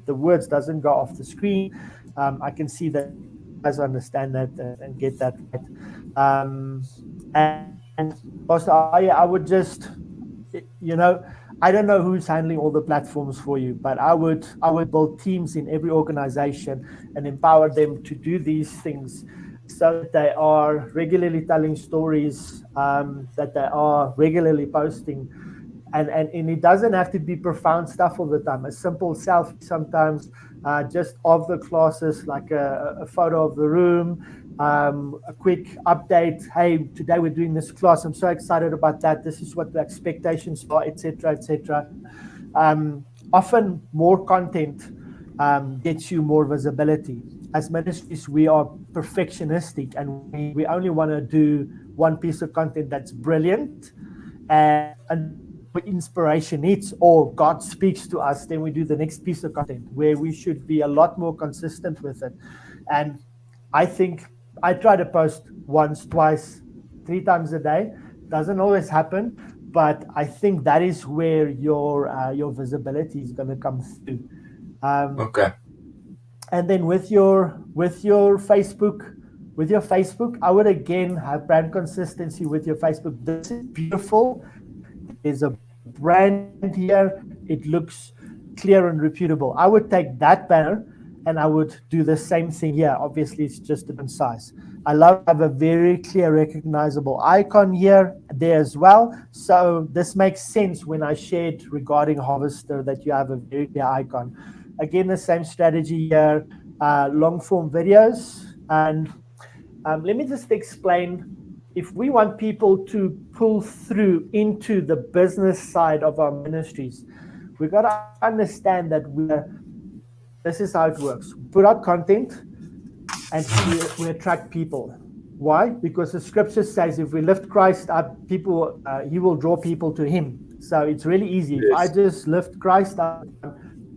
the words doesn't go off the screen. I can see that you guys understand that and get that right. And Pastor, I would just, I don't know who's handling all the platforms for you, but I would build teams in every organization and empower them to do these things, so that they are regularly telling stories, that they are regularly posting. And it doesn't have to be profound stuff all the time. A simple selfie sometimes, just of the classes, like a photo of the room, a quick update. Hey, today we're doing this class. I'm so excited about that. This is what the expectations are, etc., etc. Often more content gets you more visibility. As ministries, we are perfectionistic, and we only want to do one piece of content that's brilliant, and inspiration hits or God speaks to us, then we do the next piece of content where we should be a lot more consistent with it. And I think I try to post once, twice, 3 times a day. Doesn't always happen, but I think that is where your visibility is going to come through. Okay. And then with your Facebook, I would again have brand consistency with your Facebook. This is beautiful. There's a brand here. It looks clear and reputable. I would take that banner and I would do the same thing here. Obviously, it's just a different size. I love to have a very clear, recognizable icon here, there as well. So this makes sense when I shared regarding Harvester that you have a very clear icon. Again, the same strategy here, long form videos. And let me just explain. If we want people to pull through into the business side of our ministries, we've got to understand that this is how it works. Put out content and we attract people. Why? Because the scripture says if we lift Christ up, people, he will draw people to him. So it's really easy. Yes. If I just lift Christ up,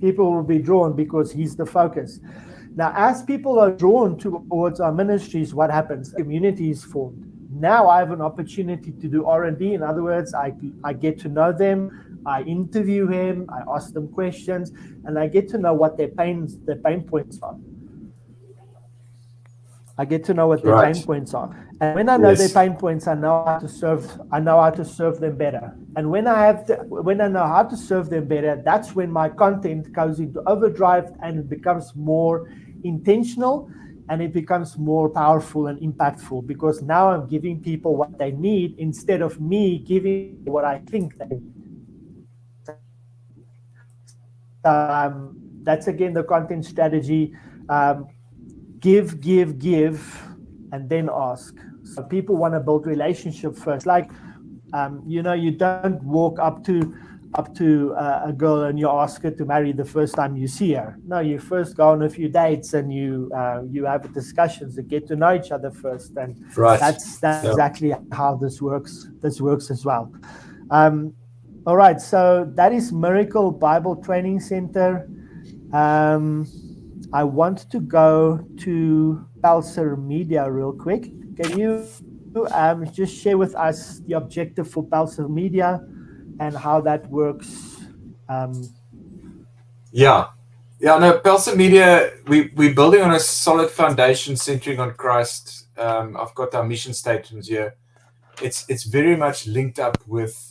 people will be drawn because he's the focus. Now, as people are drawn towards our ministries, what happens? Community is formed. Now I have an opportunity to do R&D. In other words, I get to know them. I interview him, I ask them questions, and I get to know what their pain points are. I get to know what their pain Right. points are. And when I know their Yes. pain points, I know how to serve them better. And when I know how to serve them better, that's when my content goes into overdrive and it becomes more intentional and it becomes more powerful and impactful, because now I'm giving people what they need instead of me giving what I think they need. That's again the content strategy. Give, and then ask. So people want to build relationship first. Like, you don't walk up to a girl and you ask her to marry the first time you see her. No, you first go on a few dates and you have discussions to get to know each other first, and Right. that's exactly how this works. This works as well. All right, so that is Miracle Bible Training Center. I want to go to Pulsar Media real quick. Can you just share with us the objective for Pulsar Media and how that works? Yeah. No, Pulsar Media, we're building on a solid foundation centering on Christ. I've got our mission statements here. It's very much linked up with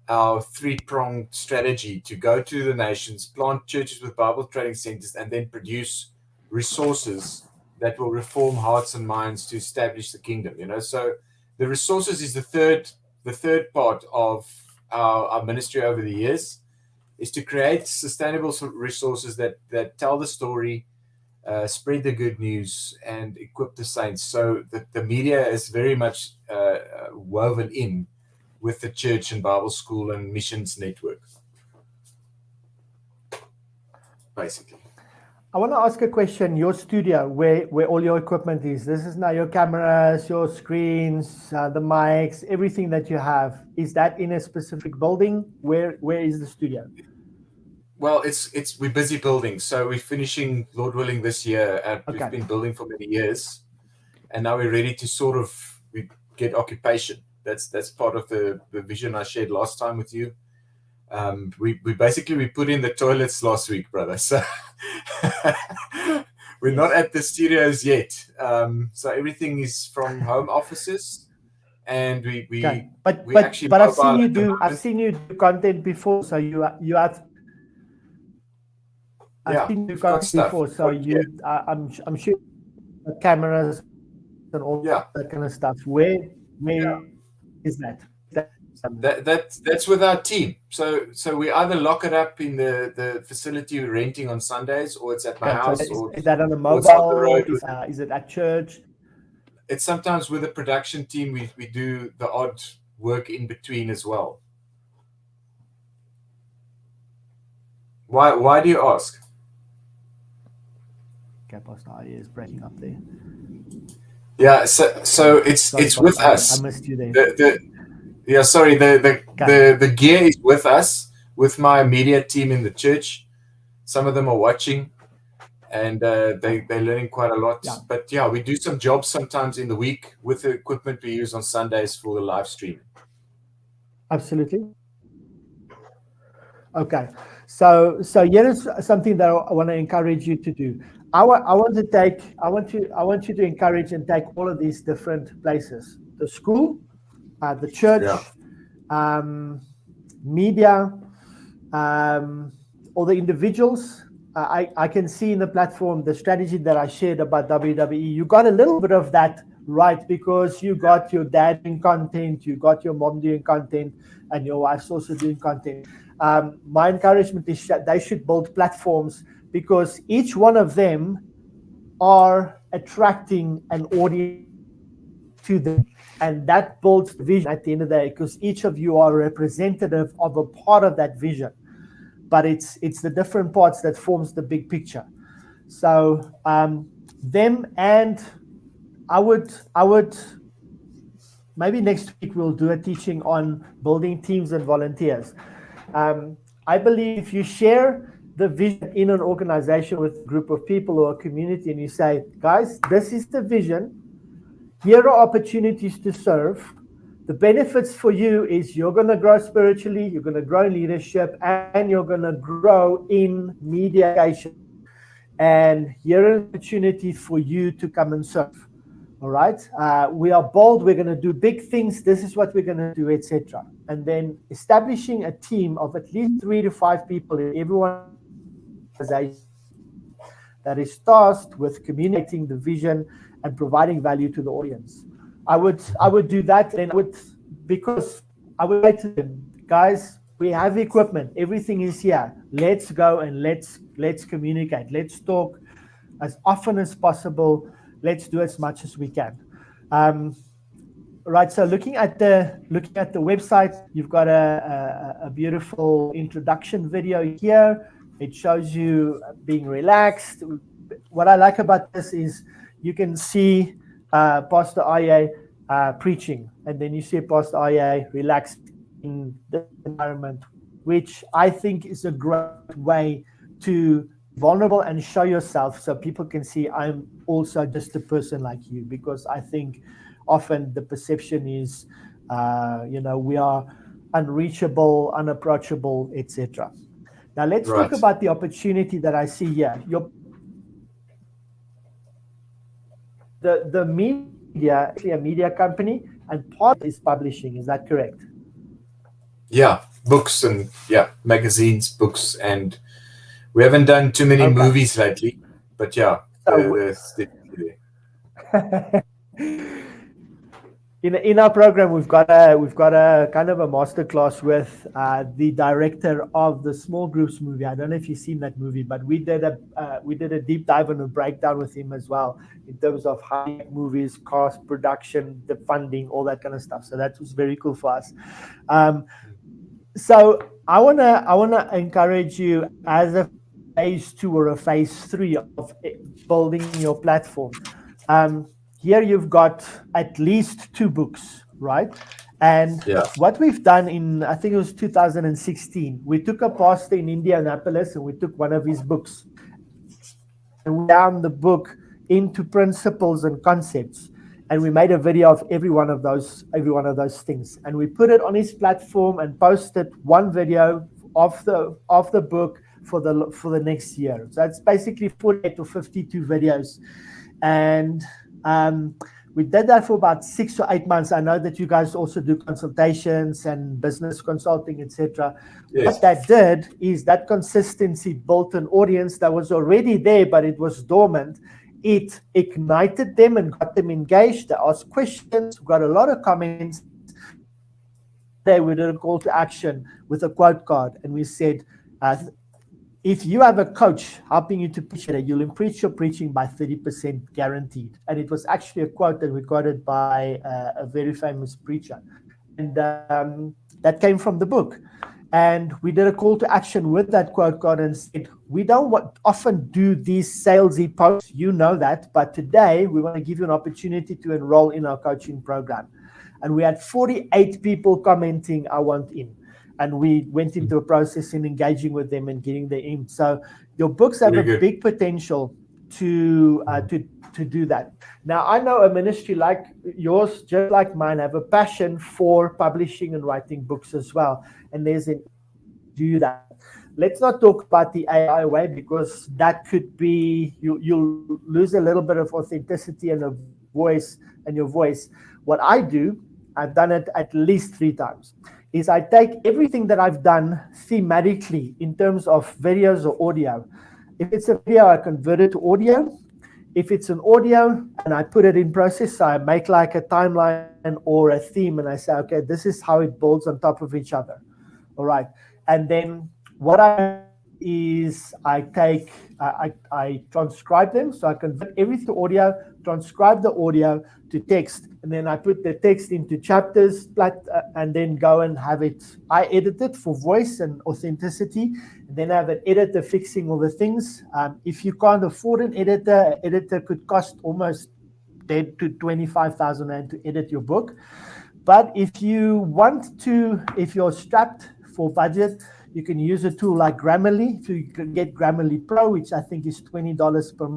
our three-pronged strategy to go to the nations, plant churches with Bible training centers, and then produce resources that will reform hearts and minds to establish the kingdom. So the resources is the third part of our ministry over the years, is to create sustainable resources that tell the story, spread the good news, and equip the saints. So the media is very much woven in with the church and Bible school and missions network, basically. I want to ask a question. Your studio, where all your equipment is, this is now your cameras, your screens, the mics, everything that you have. Is that in a specific building? Where is the studio? Well, we're busy building, so we're finishing, Lord willing, this year. Okay. We've been building for many years, and now we're ready to we get occupation. That's part of the vision I shared last time with you. We put in the toilets last week, brother. So we're not at the studios yet. So everything is from home offices, and we actually. But I've seen you do content before. So you have. I've seen you do content before. So I'm sure cameras and all that kind of stuff. Where is that? That's with our team. So we either lock it up in the facility we're renting on Sundays, or it's at my house. Is that on a mobile? Is it at church? It's sometimes with the production team. We do the odd work in between as well. Why do you ask? Okay, Pastor Ari is breaking up there. Yeah, so it's with us. I missed you there. The gear is with us, with my media team in the church. Some of them are watching, and they're learning quite a lot. Yeah. But yeah, we do some jobs sometimes in the week with the equipment we use on Sundays for the live stream. Absolutely. Okay, so here is something that I want to encourage you to do. I want you to encourage and take all of these different places: the school, the church, media, all the individuals. I can see in the platform the strategy that I shared about WWE. You got a little bit of that right, because you got your dad doing content, you got your mom doing content, and your wife's also doing content. My encouragement is that they should build platforms, because each one of them are attracting an audience to them, and that builds the vision at the end of the day, because each of you are representative of a part of that vision, but it's the different parts that forms the big picture. So them, and I would maybe next week we'll do a teaching on building teams and volunteers. I believe if you share the vision in an organization with a group of people or a community, and you say, guys, this is the vision, here are opportunities to serve. The benefits for you is you're going to grow spiritually, you're going to grow in leadership, and you're going to grow in mediation. And here an opportunity for you to come and serve. All right. We are bold. We're going to do big things. This is what we're going to do, etc. And then establishing a team of at least 3 to 5 people in every one of these organizations that is tasked with communicating the vision and providing value to the audience. I would do that, and because I would say to them, guys, we have equipment, everything is here. Let's go and let's communicate. Let's talk as often as possible. Let's do as much as we can. Right. So looking at the website, you've got a beautiful introduction video here. It shows you being relaxed. What I like about this is you can see Pastor Aye preaching, and then you see Pastor Aye relaxed in the environment, which I think is a great way to be vulnerable and show yourself so people can see I'm also just a person like you, because I think often the perception is, we are unreachable, unapproachable, etc. Now let's talk about the opportunity that I see here. The media, actually a media company, and part is publishing. Is that correct? Yeah, books and magazines, books, and we haven't done too many movies lately, but yeah, there's definitely there. In our program, we've got a kind of a masterclass with the director of the Small Groups movie. I don't know if you've seen that movie, but we did a deep dive and a breakdown with him as well in terms of how movies, cost, production, the funding, all that kind of stuff. So that was very cool for us. So I wanna encourage you as a phase 2 or a phase 3 of building your platform. Here you've got at least 2 books, right? And what we've done in, I think it was 2016, we took a pastor in Indianapolis and we took one of his books and we down the book into principles and concepts. And we made a video of every one of those things. And we put it on his platform and posted one video of the book for the next year. So it's basically 48 or 52 videos. And we did that for about 6 or 8 months. I know that you guys also do consultations and business consulting, etc. Yes. What that did is that consistency built an audience that was already there, but it was dormant. It ignited them and got them engaged. They asked questions, got a lot of comments. We did a call to action with a quote card, and we said, if you have a coach helping you to preach better, you'll increase your preaching by 30% guaranteed. And it was actually a quote that we quoted by a very famous preacher. And that came from the book. And we did a call to action with that quote card and said, we don't often do these salesy posts, you know that, but today we want to give you an opportunity to enroll in our coaching program. And we had 48 people commenting, I want in. And we went into a process in engaging with them and getting them in. So your books have a big potential to do that. Now, I know a ministry like yours, just like mine, have a passion for publishing and writing books as well. And there's an do that. Let's not talk about the AI way, because that could be, you'll lose a little bit of authenticity and a voice and your voice. What I do, I've done it at least 3 times, is I take everything that I've done thematically in terms of videos or audio. If it's a video, I convert it to audio. If it's an audio, and I put it in process, so I make like a timeline or a theme, and I say, okay, this is how it builds on top of each other. All right. And then what I do is I transcribe them. So I convert everything to audio, transcribe the audio to text, and then I put the text into chapters, and then go and have it. I edit it for voice and authenticity, and then I have an editor fixing all the things. If you can't afford an editor could cost almost 10 to 25,000 rand to edit your book. But if you're strapped for budget, you can use a tool like Grammarly. If you can get Grammarly Pro, which I think is $20 per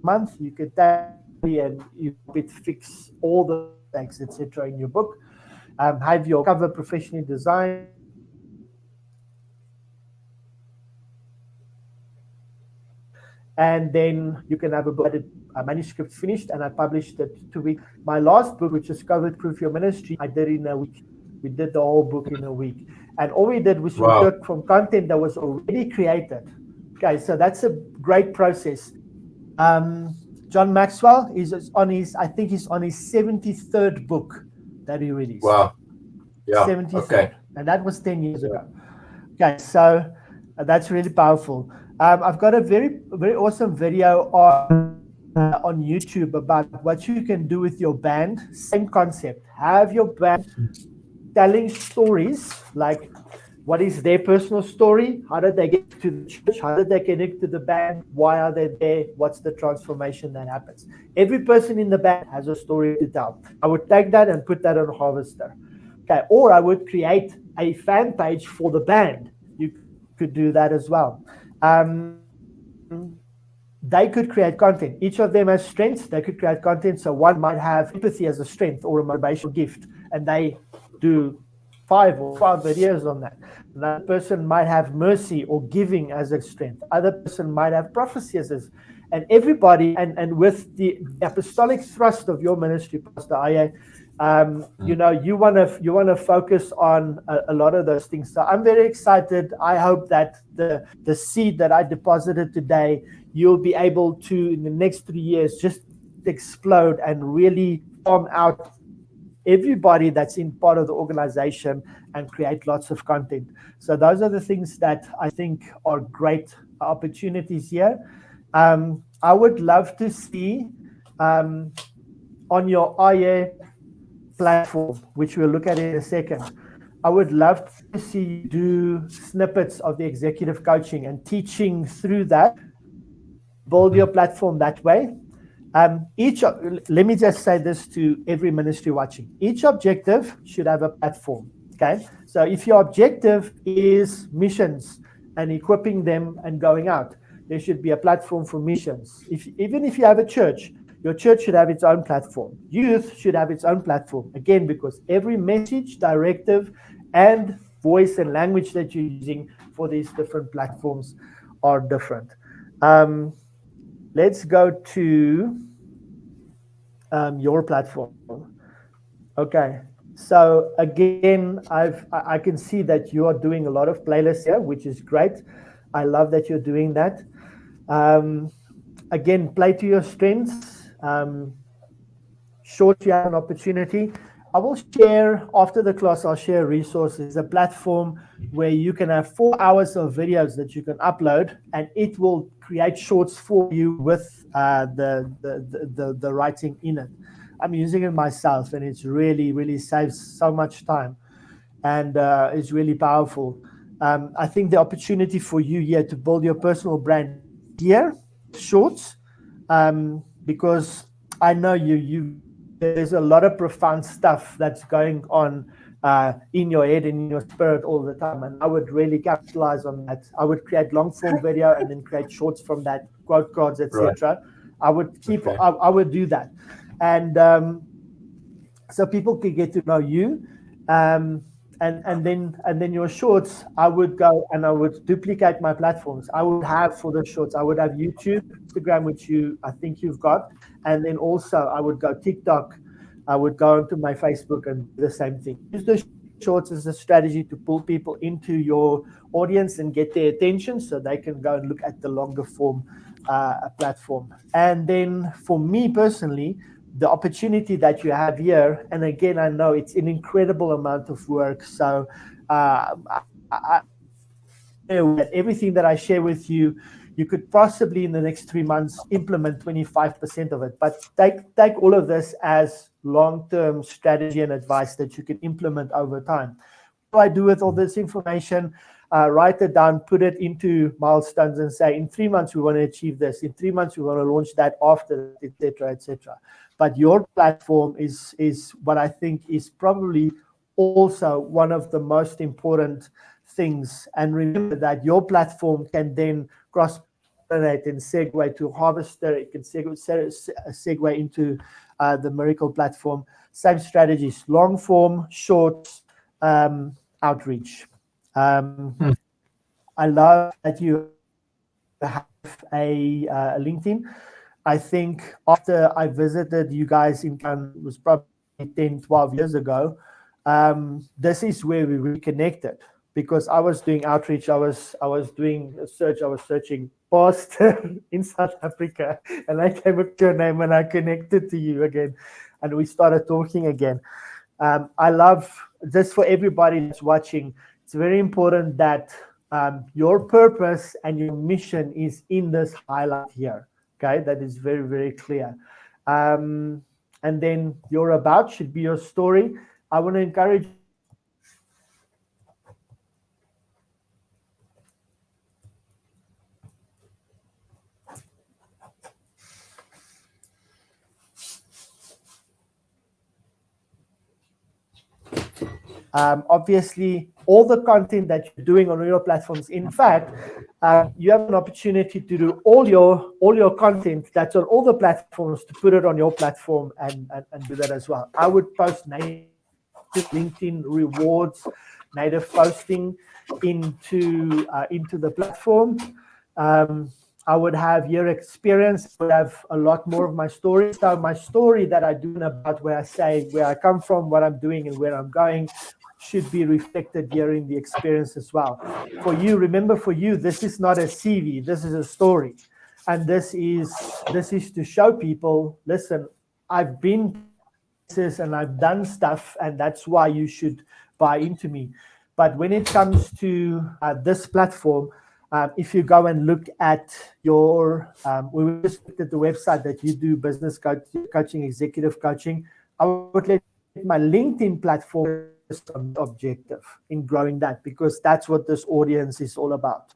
month, you could take and you could fix all the text, etc. in your book. have your cover professionally designed, and then you can have a manuscript finished, and I published it 2 weeks. My last book, which is COVID Proof Your Ministry, I did in a week. We did the whole book in a week. And all we did was we took from content that was already created. Okay, so that's a great process. John Maxwell is on his, I think he's on his 73rd book that he released. Wow. Yeah. 73rd. Okay. And that was 10 years ago. Okay, so that's really powerful. I've got a very, very awesome video on YouTube about what you can do with your band. Same concept. Have your band telling stories, like what is their personal story? How did they get to the church? How did they connect to the band? Why are they there? What's the transformation that happens? Every person in the band has a story to tell. I would take that and put that on Harvester. Okay, or I would create a fan page for the band. You could do that as well. They could create content. Each of them has strengths. They could create content. So one might have empathy as a strength or a motivational gift, and they do 5 videos on that. Another person might have mercy or giving as a strength. Other person might have prophecy as a, and everybody, and with the apostolic thrust of your ministry, Pastor Aye, you know, you want to focus on a lot of those things. So I'm very excited. I hope that the seed that I deposited today, you'll be able to, in the next 3 years, just explode and really farm out everybody that's in part of the organization and create lots of content. So those are the things that I think are great opportunities here. I would love to see on your IE platform, which we'll look at in a second, I would love to see you do snippets of the executive coaching and teaching through that, build your platform that way. Let me just say this to every ministry watching. Each objective should have a platform, okay? So if your objective is missions and equipping them and going out, there should be a platform for missions. Even if you have a church, your church should have its own platform. Youth should have its own platform. Again, because every message, directive, and voice and language that you're using for these different platforms are different. Let's go to your platform. Okay. So again, I can see that you are doing a lot of playlists here, which is great. I love that you're doing that. Again, play to your strengths. Short, you have an opportunity. I will share, after the class, I'll share resources, a platform where you can have 4 hours of videos that you can upload, and it will create shorts for you with the writing in it. I'm using it myself, and it's really saves so much time, and it's really powerful. I think the opportunity for you here to build your personal brand here, shorts, because I know there's a lot of profound stuff that's going on in your head and in your spirit all the time, and I would really capitalize on that. I would create long form video and then create shorts from that, quote cards, etc. Right. I would keep. Okay. I would do that, and so people could get to know you, and then your shorts. I would go and I would duplicate my platforms. I would have for the shorts. I would have YouTube, Instagram, which I think you've got. And then also I would go TikTok, I would go into my Facebook and do the same thing. Use the shorts as a strategy to pull people into your audience and get their attention so they can go and look at the longer form platform. And then for me personally, the opportunity that you have here, and again, I know it's an incredible amount of work. So everything that I share with you, you could possibly in the next 3 months implement 25% of it, but take all of this as long-term strategy and advice that you can implement over time. What do I do with all this information? Write it down, put it into milestones and say, in 3 months, we want to achieve this. In 3 months, we want to launch that after, etc., etc. But your platform is what I think is probably also one of the most important things. And remember that your platform can then cross-pollinate and segue to Harvester. It can segue into the Miracle platform, same strategies: long form, short, outreach. I love that you have a LinkedIn. I think after I visited you guys in Cannes, was probably 10, 12 years ago, this is where we reconnected, because I was doing outreach. I was doing a search. I was searching pastor in South Africa, and I came up to your name and I connected to you again, and we started talking again. I love this for everybody that's watching. It's very important that your purpose and your mission is in this highlight here. Okay, that is very, very clear. And then your about should be your story. I want to encourage obviously all the content that you're doing on your platforms. In fact, you have an opportunity to do all your content that's on all the platforms, to put it on your platform and do that as well. I would post native LinkedIn rewards, native posting into the platform. I would have your experience, I would have a lot more of my story. So my story that I do about, where I say where I come from, what I'm doing, and where I'm going, should be reflected here in the experience as well. For you, remember, for you, this is not a CV, this is a story. And this is to show people, listen, I've been places and I've done stuff, and that's why you should buy into me. But when it comes to this platform, if you go and look at your, we just looked at the website that you do business coaching, executive coaching. I would let my LinkedIn platform objective in growing that, because that's what this audience is all about.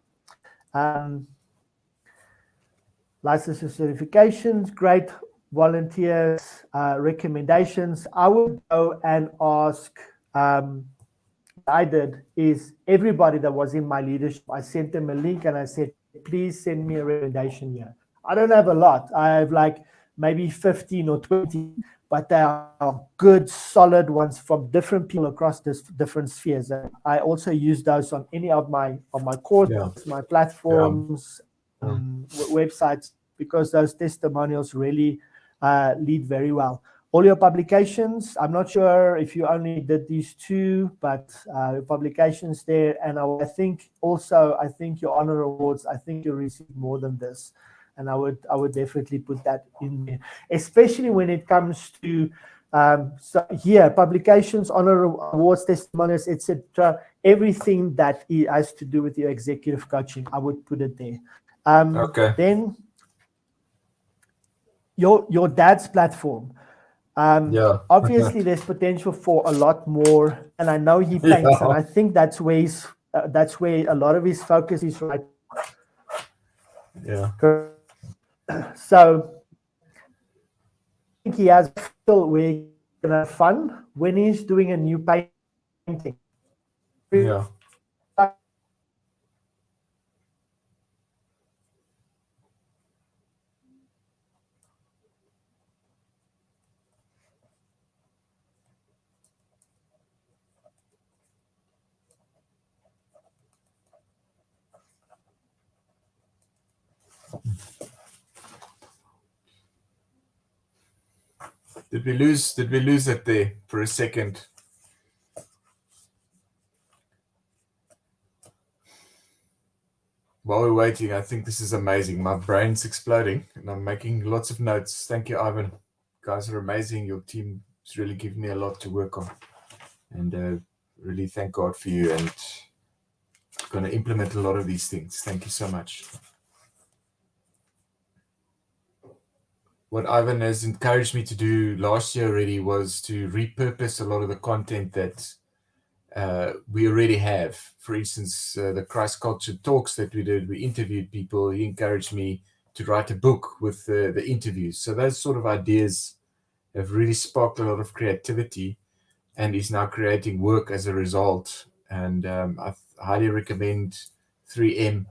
Licenses, certifications, great. Volunteers, recommendations. I would go and ask, I did is everybody that was in my leadership, I sent them a link and I said, please send me a recommendation here. I don't have a lot. I have like maybe 15 or 20, but they are good, solid ones from different people across this different spheres. And I also use those on any of my courses, my platforms, websites, because those testimonials really lead very well. All your publications, I'm not sure if you only did these two, but publications there. And I think your honor awards, I think you received more than this. And I would definitely put that in there, especially when it comes to publications, honor awards, testimonials, etc. Everything that has to do with your executive coaching, I would put it there. Okay. Then your dad's platform. Obviously, there's potential for a lot more, and I know he paints, and I think that's where a lot of his focus is right. Yeah. So I think he has still where he can have fun when he's doing a new painting. Yeah. Did we lose it there for a second? While we're waiting, I think this is amazing. My brain's exploding and I'm making lots of notes. Thank you, Ivan. You guys are amazing. Your team has really given me a lot to work on. And really thank God for you, and I'm going to implement a lot of these things. Thank you so much. What Ivan has encouraged me to do last year already was to repurpose a lot of the content that we already have. For instance, the Christ Culture talks that we did, we interviewed people. He encouraged me to write a book with the interviews. So those sort of ideas have really sparked a lot of creativity, and he's now creating work as a result. And I highly recommend 3M.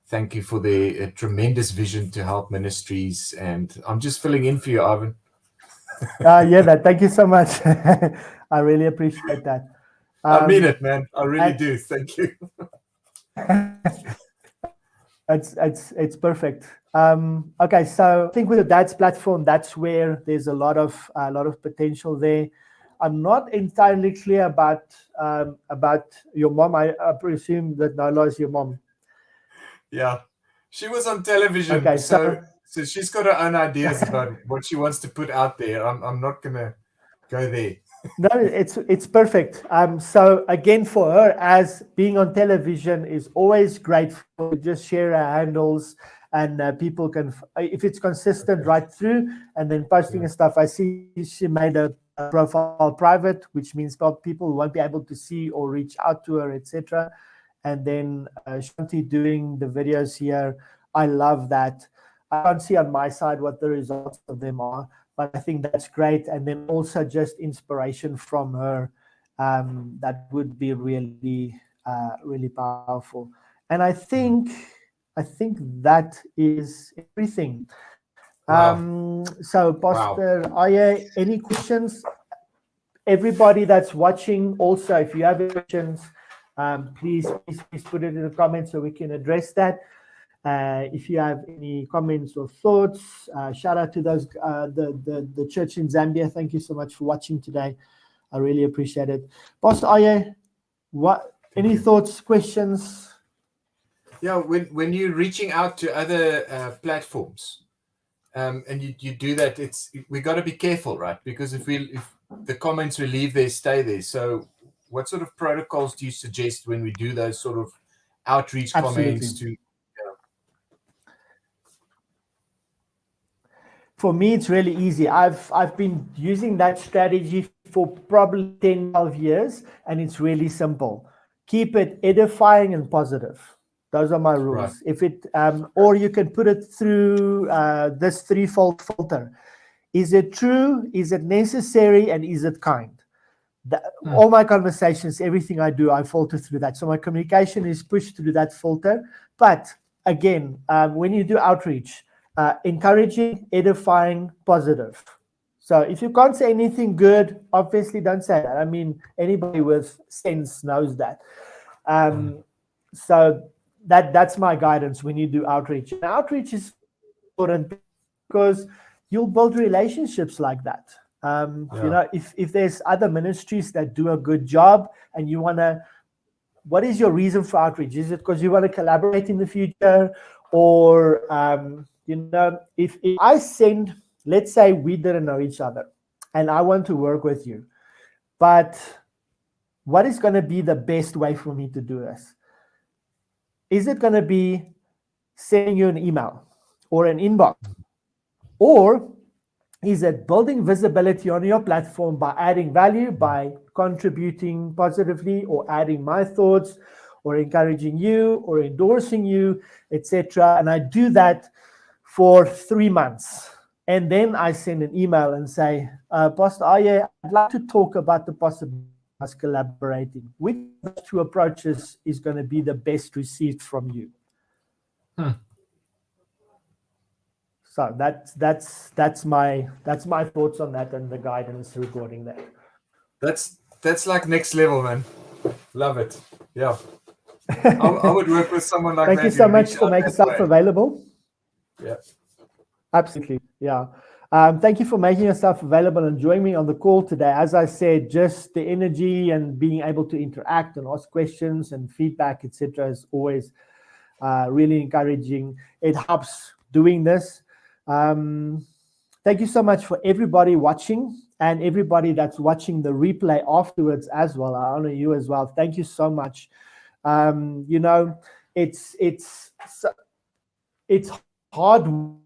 Thank you for the tremendous vision to help ministries. And I'm just filling in for you, Ivan. Yeah, that. Thank you so much. I really appreciate that. I mean it, man. I really And do. Thank you. it's perfect. Okay, so I think with the dad's platform, that's where there's a lot of potential there. I'm not entirely clear about your mom. I presume that Nola is your mom. Yeah. She was on television, Okay, so so she's got her own ideas about what she wants to put out there. I'm not gonna go there. no, it's perfect. So again, for her, as being on television is always great for just share our handles, and people can, if it's consistent right through, and then posting and stuff. I see she made a profile private, which means people won't be able to see or reach out to her, etc. And then Shanti doing the videos here. I love that. I can't see on my side what the results of them are, but I think that's great. And then also just inspiration from her, that would be really, really powerful. And I think that is everything. Wow. So, Wow. Pastor Aye, any questions? Everybody that's watching, also, if you have questions, please put it in the comments so we can address that. If you have any comments or thoughts, shout out to those the church in Zambia. Thank you so much for watching today. I really appreciate it. Pastor Aye, any thoughts, questions? Yeah, when you're reaching out to other platforms, and you do that, we got to be careful, right? Because if the comments we leave there stay there. So, what sort of protocols do you suggest when we do those sort of outreach Absolutely. comments to? For me, it's really easy. I've been using that strategy for probably 10, 12 years, and it's really simple. Keep it edifying and positive. Those are my Right. rules. If it or you can put it through this threefold filter. Is it true? Is it necessary? And is it kind? All my conversations, everything I do, I filter through that. So my communication is pushed through that filter. But again, when you do outreach, encouraging, edifying, positive. So if you can't say anything good, obviously don't say that. I mean, anybody with sense knows that. So that's my guidance when you do outreach. And outreach is important because you'll build relationships like that. If there's other ministries that do a good job and you want to, what is your reason for outreach? Is it because you want to collaborate in the future? Or, if I send, let's say we didn't know each other and I want to work with you, but what is going to be the best way for me to do this? Is it going to be sending you an email or an inbox? Or is it building visibility on your platform by adding value, by contributing positively, or adding my thoughts, or encouraging you, or endorsing you, etc.? And I do that for 3 months. And then I send an email and say, Pastor Aye, I'd like to talk about the possibility of us collaborating. Which of those two approaches is going to be the best received from you? So that's my thoughts on that and the guidance regarding that. That's like next level, man. Love it. Yeah. I would work with someone like Thank that. you so Who much reach for out making that yourself way. available. Yeah. Absolutely. Yeah. Thank you for making yourself available and joining me on the call today. As I said, just the energy and being able to interact and ask questions and feedback, etc., is always really encouraging. It helps doing this. Thank you so much for everybody watching and everybody that's watching the replay afterwards as well. I honor you as well. Thank you so much. It's hard.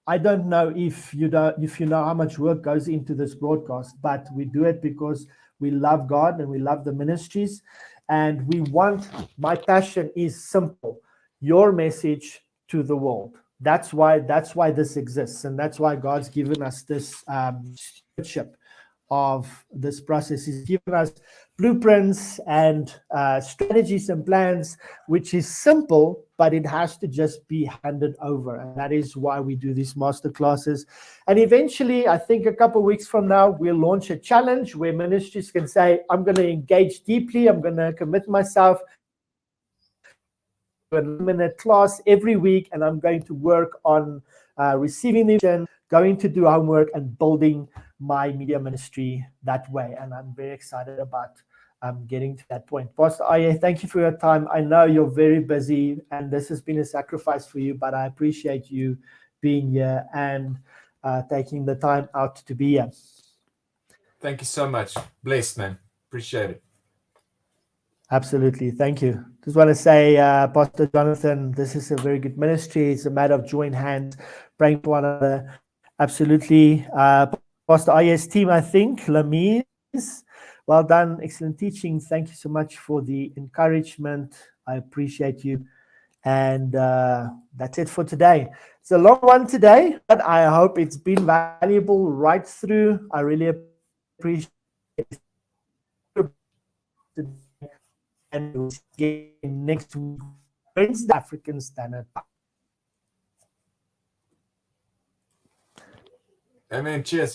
I don't know if you know how much work goes into this broadcast, but we do it because we love God and we love the ministries, and we want. My passion is simple: your message to the world. That's why this exists, and that's why God's given us this stewardship of this process. He's given us blueprints and strategies and plans, which is simple, but it has to just be handed over. And that is why we do these master classes. And eventually, I think a couple of weeks from now, we'll launch a challenge where ministries can say, I'm going to engage deeply, I'm going to commit myself to a 9-minute class every week, and I'm going to work on receiving the vision, going to do homework, and building my media ministry that way. And I'm very excited about getting to that point. Pastor Aye, thank you for your time. I know you're very busy, and this has been a sacrifice for you, but I appreciate you being here and taking the time out to be here. Thank you so much. Blessed, man. Appreciate it. Absolutely. Thank you. Just want to say, Pastor Jonathan, this is a very good ministry. It's a matter of joint hands, praying for one another. Absolutely. Pastor Aye's team, I think, Lamise, well done. Excellent teaching. Thank you so much for the encouragement. I appreciate you. And that's it for today. It's a long one today, but I hope it's been valuable right through. I really appreciate it. And we'll see you next week, Wednesday, African Standard Time. Amen. Cheers.